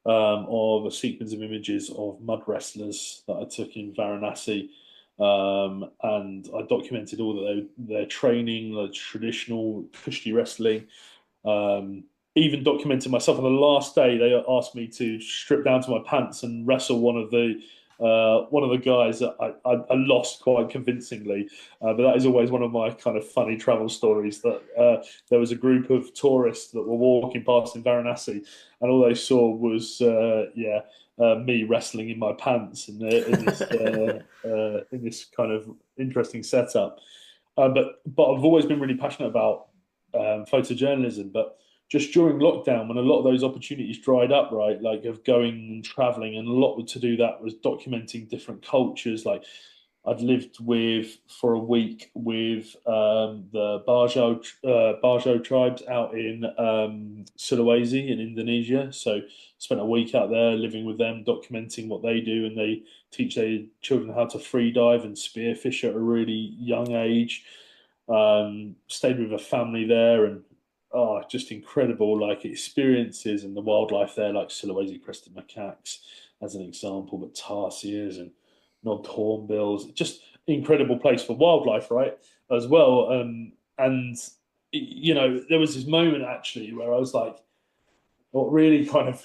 of a sequence of images of mud wrestlers that I took in Varanasi. And I documented all their training, the traditional Kushti wrestling. Even documented myself on the last day. They asked me to strip down to my pants and wrestle one of the guys that I lost quite convincingly. But that is always one of my kind of funny travel stories, that there was a group of tourists that were walking past in Varanasi, and all they saw was me wrestling in my pants in this kind of interesting setup. But I've always been really passionate about photojournalism. But just during lockdown, when a lot of those opportunities dried up, right, like of going and traveling, and a lot to do that was documenting different cultures. Like I'd lived for a week with the Bajo tribes out in Sulawesi in Indonesia. So spent a week out there living with them, documenting what they do, and they teach their children how to free dive and spearfish at a really young age. Stayed with a family there, and just incredible like experiences, and the wildlife there, like Sulawesi crested macaques as an example, but tarsiers and knobbed hornbills. Just incredible place for wildlife, right? As well. And there was this moment actually where I was like, what really kind of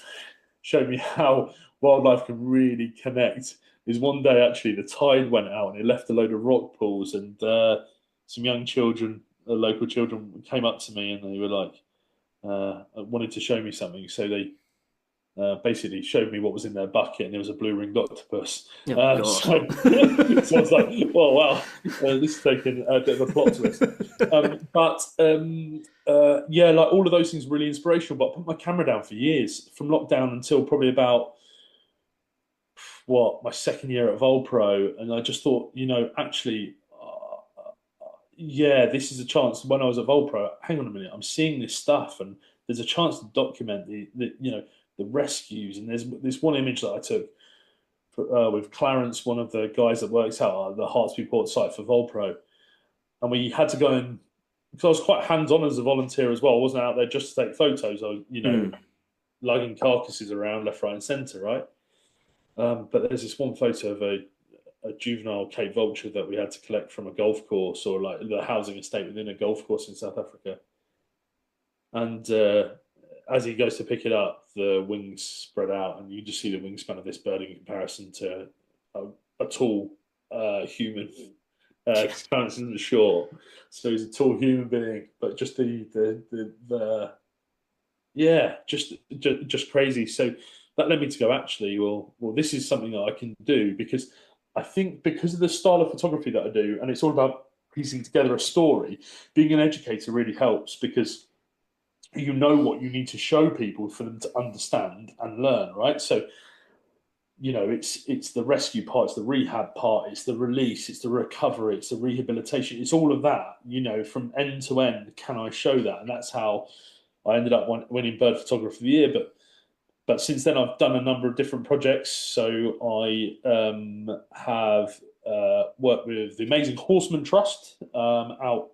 showed me how wildlife can really connect is one day actually the tide went out and it left a load of rock pools, and some young children, local children, came up to me and they were like, wanted to show me something. So they basically showed me what was in their bucket, and there was a blue-ringed octopus. So I was like, "Oh wow, this is taking a bit of a plot twist." Like all of those things were really inspirational. But I put my camera down for years, from lockdown until probably about my second year at Volpro, and I just thought, actually, this is a chance. When I was at Volpro, hang on a minute, I'm seeing this stuff, and there's a chance to document the rescues. And there's this one image that I took with Clarence, one of the guys that works out at the Hartsby Port site for Volpro, and we had to go and, because I was quite hands-on as a volunteer as well. I wasn't out there just to take photos. I was, lugging carcasses around left, right, and centre, right? But there's this one photo of a juvenile Cape vulture that we had to collect from a golf course, or like the housing estate within a golf course in South Africa. And as he goes to pick it up, the wings spread out, and you just see the wingspan of this bird in comparison to a tall human. Clarence isn't short, so he's a tall human being, but just just crazy. So that led me to go, actually, well, this is something that I can do, because I think because of the style of photography that I do, and it's all about piecing together a story, being an educator really helps, because you know what you need to show people for them to understand and learn, right? So, it's the rescue part, it's the rehab part, it's the release, it's the recovery, it's the rehabilitation, it's all of that, from end to end. Can I show that? And that's how I ended up winning Bird Photographer of the Year. But since then, I've done a number of different projects. So I have worked with the Amazing Horseman Trust out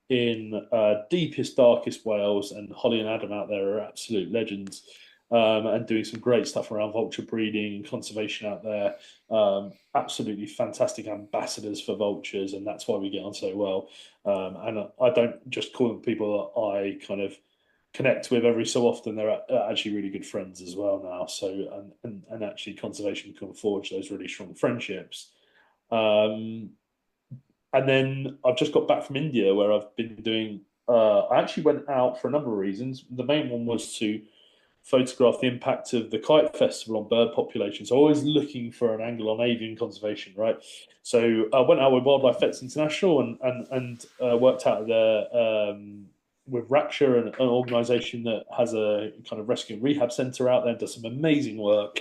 in deepest, darkest Wales, and Holly and Adam out there are absolute legends, and doing some great stuff around vulture breeding and conservation out there. Absolutely fantastic ambassadors for vultures, and that's why we get on so well. And I don't just call them people that I kind of connect with every so often. They're actually really good friends as well now. So and actually conservation can forge those really strong friendships. And then I've just got back from India, where I've been doing. I actually went out for a number of reasons. The main one was to photograph the impact of the kite festival on bird populations. So always looking for an angle on avian conservation, right? So I went out with Wildlife Vets International and worked out there with Raksha, an organisation that has a kind of rescue and rehab centre out there, and does some amazing work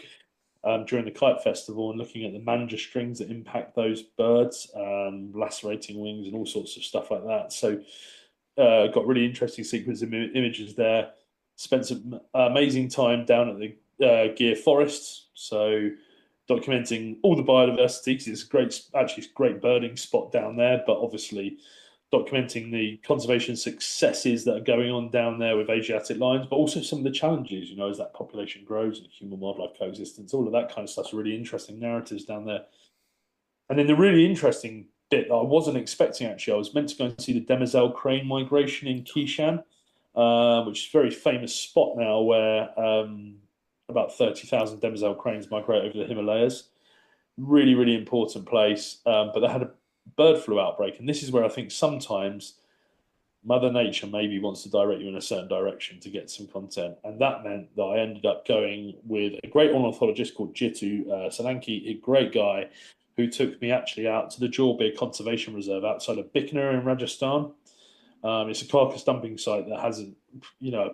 during the kite festival, and looking at the manager strings that impact those birds, lacerating wings and all sorts of stuff like that. So got really interesting sequence of images there. Spent some amazing time down at the Gear Forests, so documenting all the biodiversity, because it's a great birding spot down there, but obviously documenting the conservation successes that are going on down there with Asiatic lions, but also some of the challenges, as that population grows and human-wildlife coexistence, all of that kind of stuff's really interesting narratives down there. And then the really interesting bit that I wasn't expecting, actually, I was meant to go and see the demoiselle crane migration in Kishan, which is a very famous spot now, where about 30,000 demoiselle cranes migrate over the Himalayas. Really, really important place. But they had a bird flu outbreak, and this is where I think sometimes Mother Nature maybe wants to direct you in a certain direction to get some content. And that meant that I ended up going with a great ornithologist called Jitu Solanki, a great guy, who took me actually out to the Jawbir Conservation Reserve outside of Bikaner in Rajasthan. It's a carcass dumping site that has a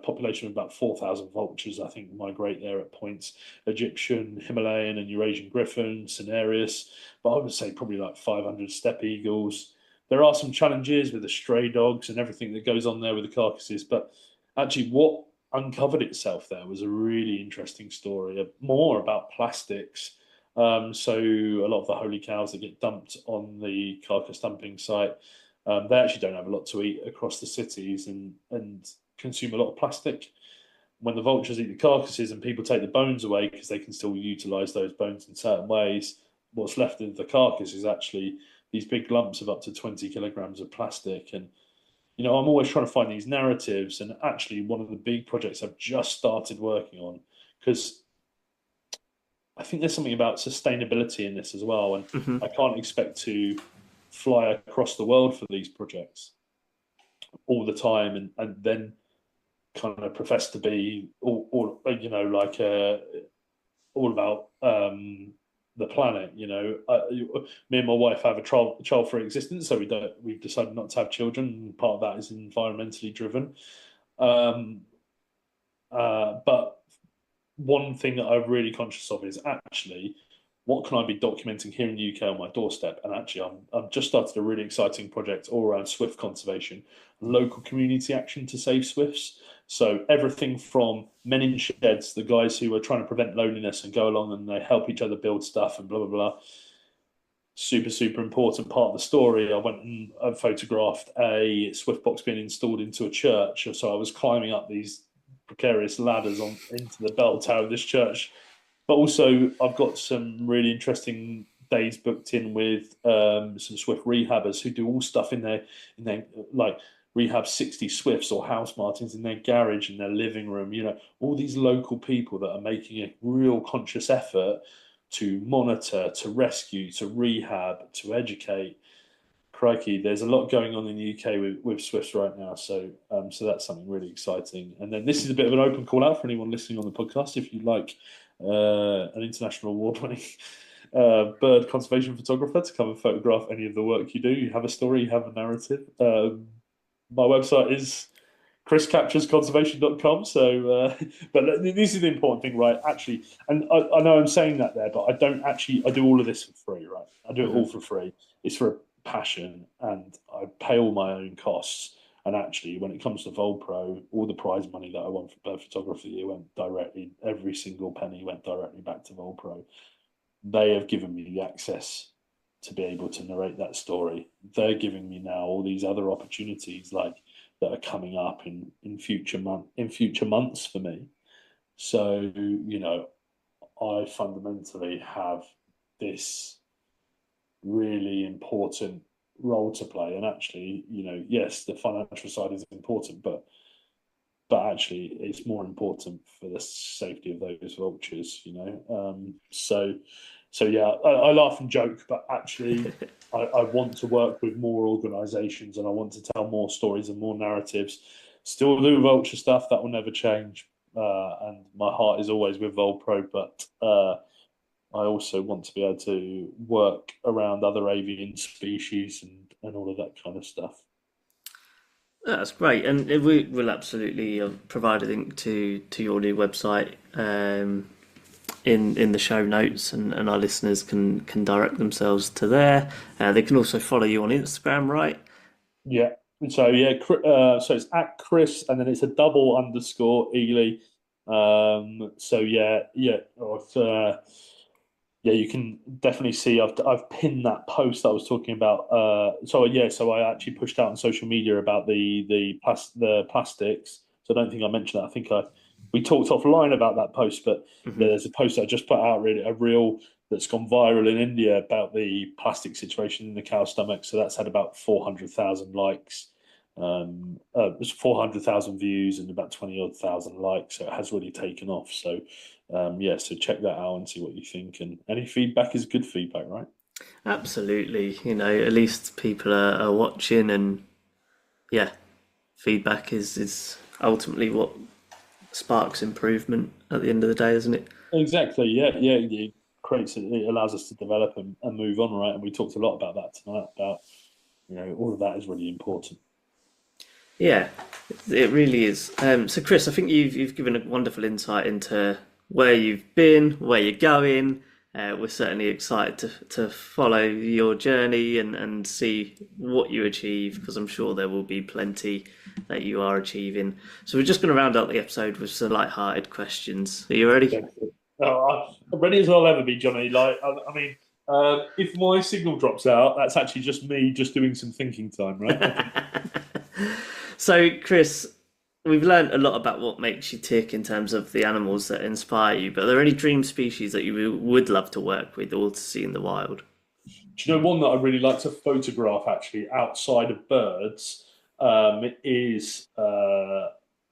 population of about 4,000 vultures, I think, migrate there at points. Egyptian, Himalayan, and Eurasian griffon, Cinereus, but I would say probably like 500 steppe eagles. There are some challenges with the stray dogs and everything that goes on there with the carcasses, but actually what uncovered itself there was a really interesting story, more about plastics. So a lot of the holy cows that get dumped on the carcass dumping site, they actually don't have a lot to eat across the cities, and consume a lot of plastic. When the vultures eat the carcasses and people take the bones away, because they can still utilise those bones in certain ways, what's left of the carcass is actually these big lumps of up to 20 kilograms of plastic. And I'm always trying to find these narratives, and actually one of the big projects I've just started working on, because I think there's something about sustainability in this as well, and I can't expect to fly across the world for these projects all the time, and then kind of profess to be all about the planet. Me and my wife have a child-free existence, so we've decided not to have children, and part of that is environmentally driven. But one thing that I'm really conscious of is actually what can I be documenting here in the UK on my doorstep? And actually, I've just started a really exciting project all around swift conservation, local community action to save swifts. So everything from men in sheds, the guys who are trying to prevent loneliness and go along and they help each other build stuff and blah, blah, blah. Super, super important part of the story. I went and I photographed a swift box being installed into a church. So I was climbing up these precarious ladders into the bell tower of this church. But also, I've got some really interesting days booked in with some Swift rehabbers who do all stuff in their like rehab 60 Swifts or House Martins in their garage, in their living room. All these local people that are making a real conscious effort to monitor, to rescue, to rehab, to educate. Crikey, there's a lot going on in the UK with Swifts right now, so that's something really exciting. And then this is a bit of an open call out for anyone listening on the podcast. If you'd like an international award-winning bird conservation photographer to come and photograph any of the work you do, you have a story, you have a narrative. My website is chriscapturesconservation.com. So, but this is the important thing, right? Actually, and I know I'm saying that there, but I don't actually. I do all of this for free, right? I do it all for free. It's for a passion, and I pay all my own costs. And actually, when it comes to VolPro, all the prize money that I won for Bird Photography of the Year went directly. Every single penny went directly back to VolPro. They have given me the access to be able to narrate that story. They're giving me now all these other opportunities, like that are coming up in future months for me. So I fundamentally have this really important role to play. And actually, yes, the financial side is important, but actually it's more important for the safety of those vultures. So yeah, I laugh and joke, but actually I want to work with more organisations, and I want to tell more stories and more narratives. Still do vulture stuff, that will never change, and my heart is always with VolPro, but I also want to be able to work around other avian species and all of that kind of stuff. That's great, and we will absolutely provide a link to your new website in the show notes, and our listeners can direct themselves to there. They can also follow you on Instagram, right? Yeah. So yeah, so it's at Chris, and then it's a double underscore Eley. So you can definitely see I've pinned that post that I was talking about. So I actually pushed out on social media about the plastics. So I don't think I mentioned that. I think we talked offline about that post, but there's a post I just put out, really a reel that's gone viral in India about the plastic situation in the cow stomach. So that's had about 400,000 likes. There's 400,000 views and about 20 odd thousand likes. So it has really taken off. So so check that out and see what you think. And any feedback is good feedback, right? Absolutely. At least people are watching, and yeah, feedback is ultimately what sparks improvement at the end of the day, isn't it? Exactly. Yeah. It allows us to develop and move on, right? And we talked a lot about that tonight. About all of that is really important. Yeah, it really is. So, Chris, I think you've given a wonderful insight into where you've been, where you're going. We're certainly excited to follow your journey and see what you achieve, because I'm sure there will be plenty that you are achieving. So we're just going to round up the episode with some light-hearted questions. Are you ready? I'm ready as I'll ever be, Johnny. If my signal drops out, that's actually just me just doing some thinking time, right? So, Chris, we've learned a lot about what makes you tick in terms of the animals that inspire you, but are there any dream species that you would love to work with or to see in the wild? Do you know one that I really like to photograph, actually, outside of birds, is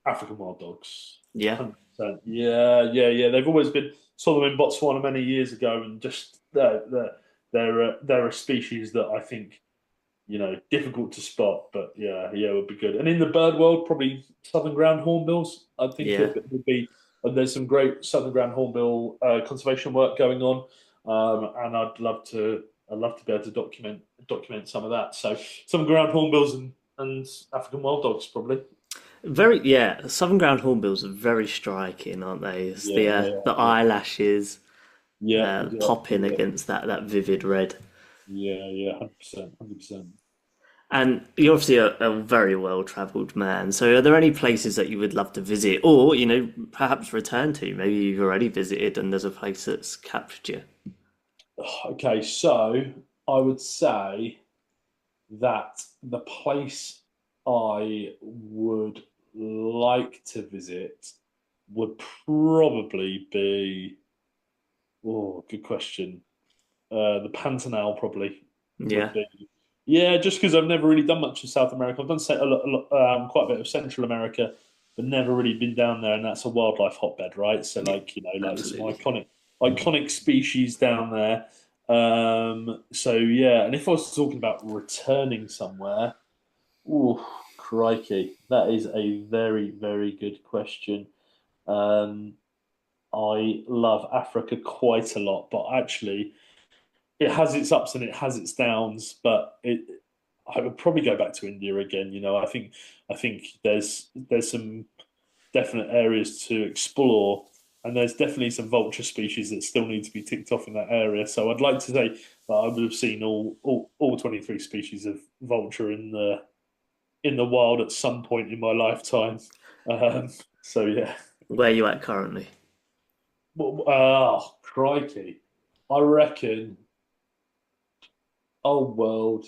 African wild dogs. Yeah. 100%. Yeah. They've always been, saw them in Botswana many years ago, and just they're a species that I think, difficult to spot, but yeah, it would be good. And in the bird world, probably southern ground hornbills. I think it would be. And there's some great southern ground hornbill conservation work going on, and I'd love to be able to document some of that. So southern ground hornbills and African wild dogs, probably. Southern ground hornbills are very striking, aren't they? It's the eyelashes. Yeah, popping yeah, against that vivid red. yeah, 100%, 100%. And you're obviously a very well-travelled man. So are there any places that you would love to visit, or perhaps return to? Maybe you've already visited and there's a place that's captured you. Okay, so I would say that the place I would like to visit would probably be, oh, good question. The Pantanal probably would Yeah, be. Yeah, just because I've never really done much of South America. I've done quite a bit of Central America, but never really been down there, and that's a wildlife hotbed, right? So, yeah, like there's some absolutely. iconic species down there. So yeah, and if I was talking about returning somewhere, oh crikey, that is a very, very good question. Um, I love Africa quite a lot, but actually it has its ups and it has its downs, but I would probably go back to India again. I think there's some definite areas to explore, and there's definitely some vulture species that still need to be ticked off in that area. So I'd like to say that I would have seen all 23 species of vulture in the wild at some point in my lifetime. Um, so yeah. Where are you at currently? Oh, crikey. I reckon old world,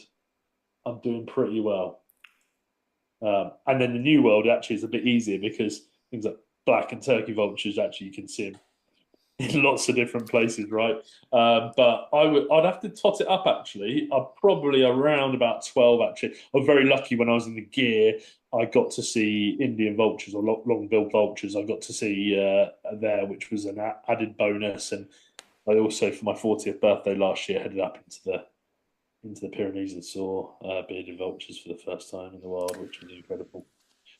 I'm doing pretty well. And then the new world actually is a bit easier because things like black and turkey vultures, actually you can see them in lots of different places, right? But I'd have to tot it up actually. I'm probably around about 12 actually. I'm very lucky when I was in the gear. I got to see Indian vultures or long-billed vultures. I got to see there, which was an added bonus. And I also, for my 40th birthday last year, headed up into the Pyrenees and saw bearded vultures for the first time in the wild, which was incredible.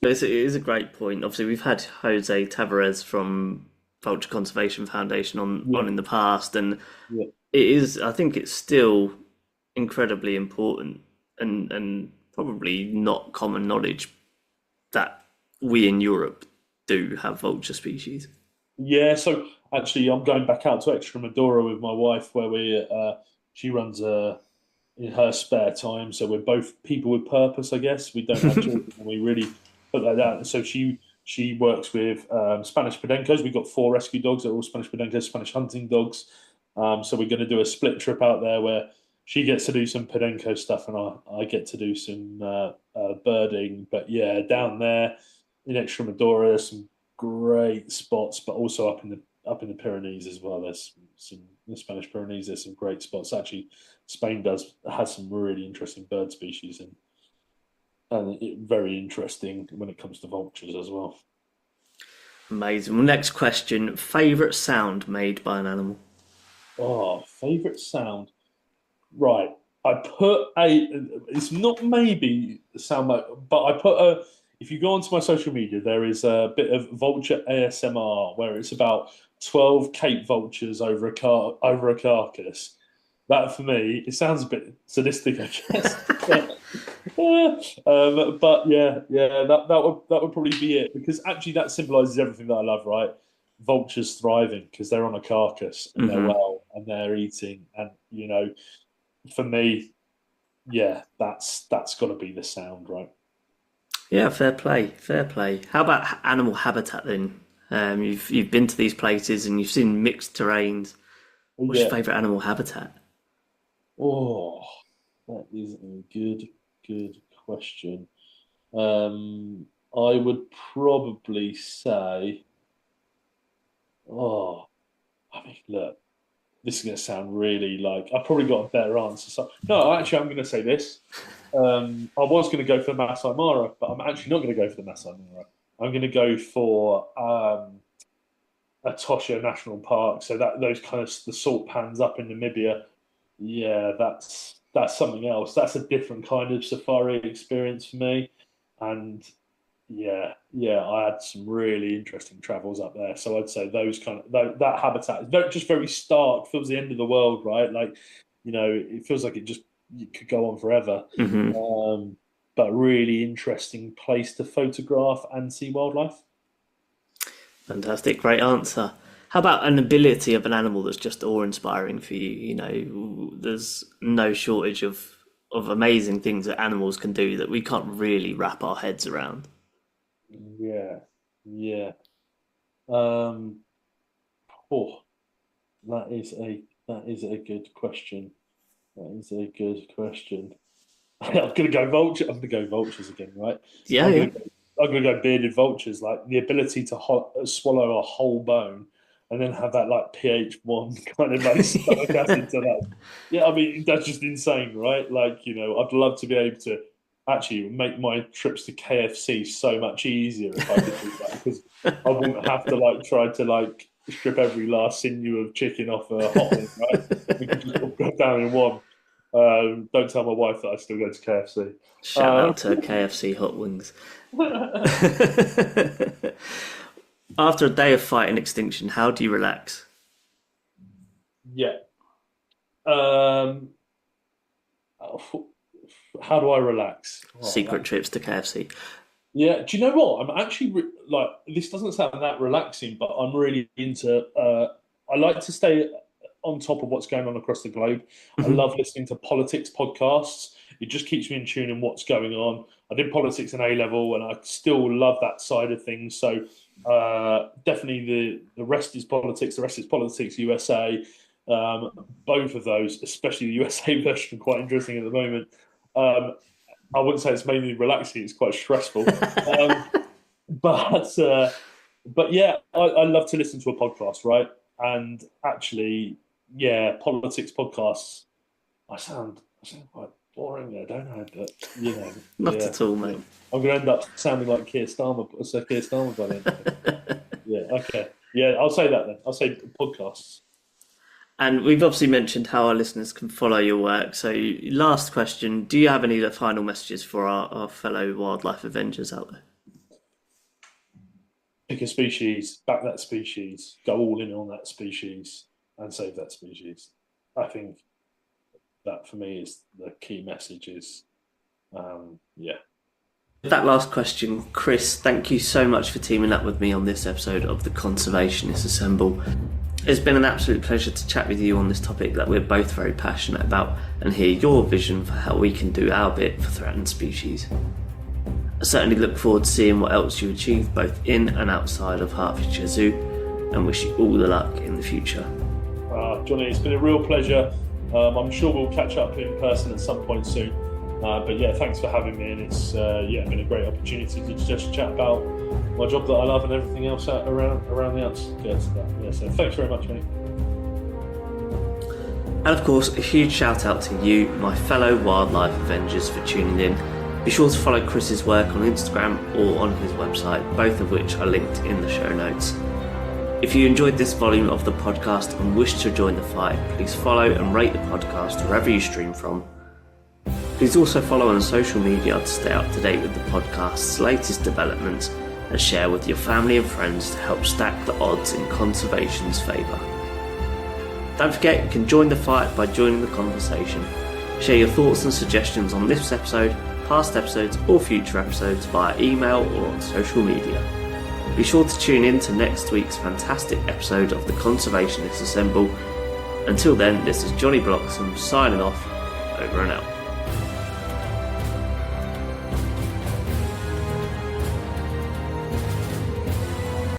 It is a great point. Obviously, we've had Jose Tavares from Vulture Conservation Foundation on Yeah, in the past, and yeah, it is. I think it's still incredibly important and probably not common knowledge that we in Europe do have vulture species. yeah. So actually, I'm going back out to Extremadura with my wife, where she runs in her spare time. So we're both people with purpose, I guess. We don't have children, and we really put that out. So she works with Spanish Podencos. We've got 4 rescue dogs. They're all Spanish Podencos, Spanish hunting dogs. So we're going to do a split trip out there where she gets to do some Podenco stuff and I get to do some birding. But yeah, down there in Extremadura, there's some great spots, but also up in the Pyrenees as well. There's some in the Spanish Pyrenees. There's some great spots. Actually, Spain has some really interesting bird species and very interesting when it comes to vultures as well. Amazing. Well, next question: favorite sound made by an animal? Oh, favorite sound. Right. I put a. It's not maybe sound like, but I put a. If you go onto my social media, there is a bit of vulture ASMR where it's about 12 Cape vultures over a carcass. That for me, it sounds a bit sadistic, I guess. But yeah, that would probably be it because actually that symbolizes everything that I love, right? Vultures thriving because they're on a carcass and they're Hmm. well and they're eating, and for me, yeah, that's got to be the sound, right? Yeah, fair play, fair play. How about animal habitat then? You've been to these places and you've seen mixed terrains. What's your Yeah. favorite animal habitat? Oh, that is a good question. I would probably say, oh, I mean, look, this is going to sound really like I've probably got a better answer. So no, actually, I'm going to say this. I was going to go for the Masai Mara, but I'm actually not going to go for the Masai Mara. I'm going to go for Etosha National Park. So that those kind of the salt pans up in Namibia. Yeah, that's something else. That's a different kind of safari experience for me. And yeah, I had some really interesting travels up there. So I'd say those kind of that habitat is just very stark. Feels the end of the world, right? Like, it feels like it could go on forever. Hmm. Um, but really interesting place to photograph and see wildlife. Fantastic, great answer. How about an ability of an animal that's just awe-inspiring for you? You know, there's no shortage of amazing things that animals can do that we can't really wrap our heads around. Yeah, yeah. Um, oh, that is a good question. That is a good question. I'm gonna go vulture. I'm gonna go vultures again, right? Yeah, I'm yeah. gonna go, I'm gonna go bearded vultures, like the ability to swallow a whole bone and then have that like pH 1 kind of like stomach acid to that. Yeah, I mean that's just insane, right? Like I'd love to be able to actually make my trips to KFC so much easier if I could do that because I wouldn't have to like try to like strip every last sinew of chicken off a hot wing, right? We could just all go down in one. Don't tell my wife that I still go to KFC. Shout out to KFC hot wings. After a day of fighting extinction, how do you relax? Yeah. Um, how do I relax? Oh, Secret trips to KFC. yeah. Do you know what? I'm actually like this doesn't sound that relaxing, but I'm really into. I like to stay on top of what's going on across the globe. I Mhm. love listening to politics podcasts. It just keeps me in tune in what's going on. I did politics in A level, and I still love that side of things. So definitely the rest is politics. The rest is politics USA. Both of those, especially the USA version, are quite interesting at the moment. Um, I wouldn't say it's mainly relaxing; it's quite stressful. But yeah, I love to listen to a podcast, right? And actually, yeah, politics podcasts. I sound quite boring there, don't I? But Not yeah, at all, yeah. mate. I'm going to end up sounding like Keir Starmer. So Keir Starmer by the end of it. Yeah, okay, yeah, I'll say that then. I'll say podcasts. And we've obviously mentioned how our listeners can follow your work. So, last question: do you have any final messages for our fellow wildlife avengers out there? Pick a species, back that species, go all in on that species, and save that species. I think that for me is the key message. Is yeah. That last question, Chris, thank you so much for teaming up with me on this episode of the Conservationists Assemble. It's been an absolute pleasure to chat with you on this topic that we're both very passionate about and hear your vision for how we can do our bit for threatened species. I certainly look forward to seeing what else you achieve both in and outside of Hertfordshire Zoo and wish you all the luck in the future. Johnny, it's been a real pleasure. I'm sure we'll catch up in person at some point soon. But yeah, thanks for having me, and it's been a great opportunity to just chat about my job that I love and everything else around the outskirts of that. Yeah, so thanks very much, mate. And of course, a huge shout out to you, my fellow wildlife avengers, for tuning in. Be sure to follow Chris's work on Instagram or on his website, both of which are linked in the show notes. If you enjoyed this volume of the podcast and wish to join the fight, please follow and rate the podcast wherever you stream from. Please also follow on social media to stay up to date with the podcast's latest developments and share with your family and friends to help stack the odds in conservation's favour. Don't forget you can join the fight by joining the conversation. Share your thoughts and suggestions on this episode, past episodes or future episodes via email or on social media. Be sure to tune in to next week's fantastic episode of the Conservationists Assemble. Until then, this is Johnny Bloxham signing off. Over and out.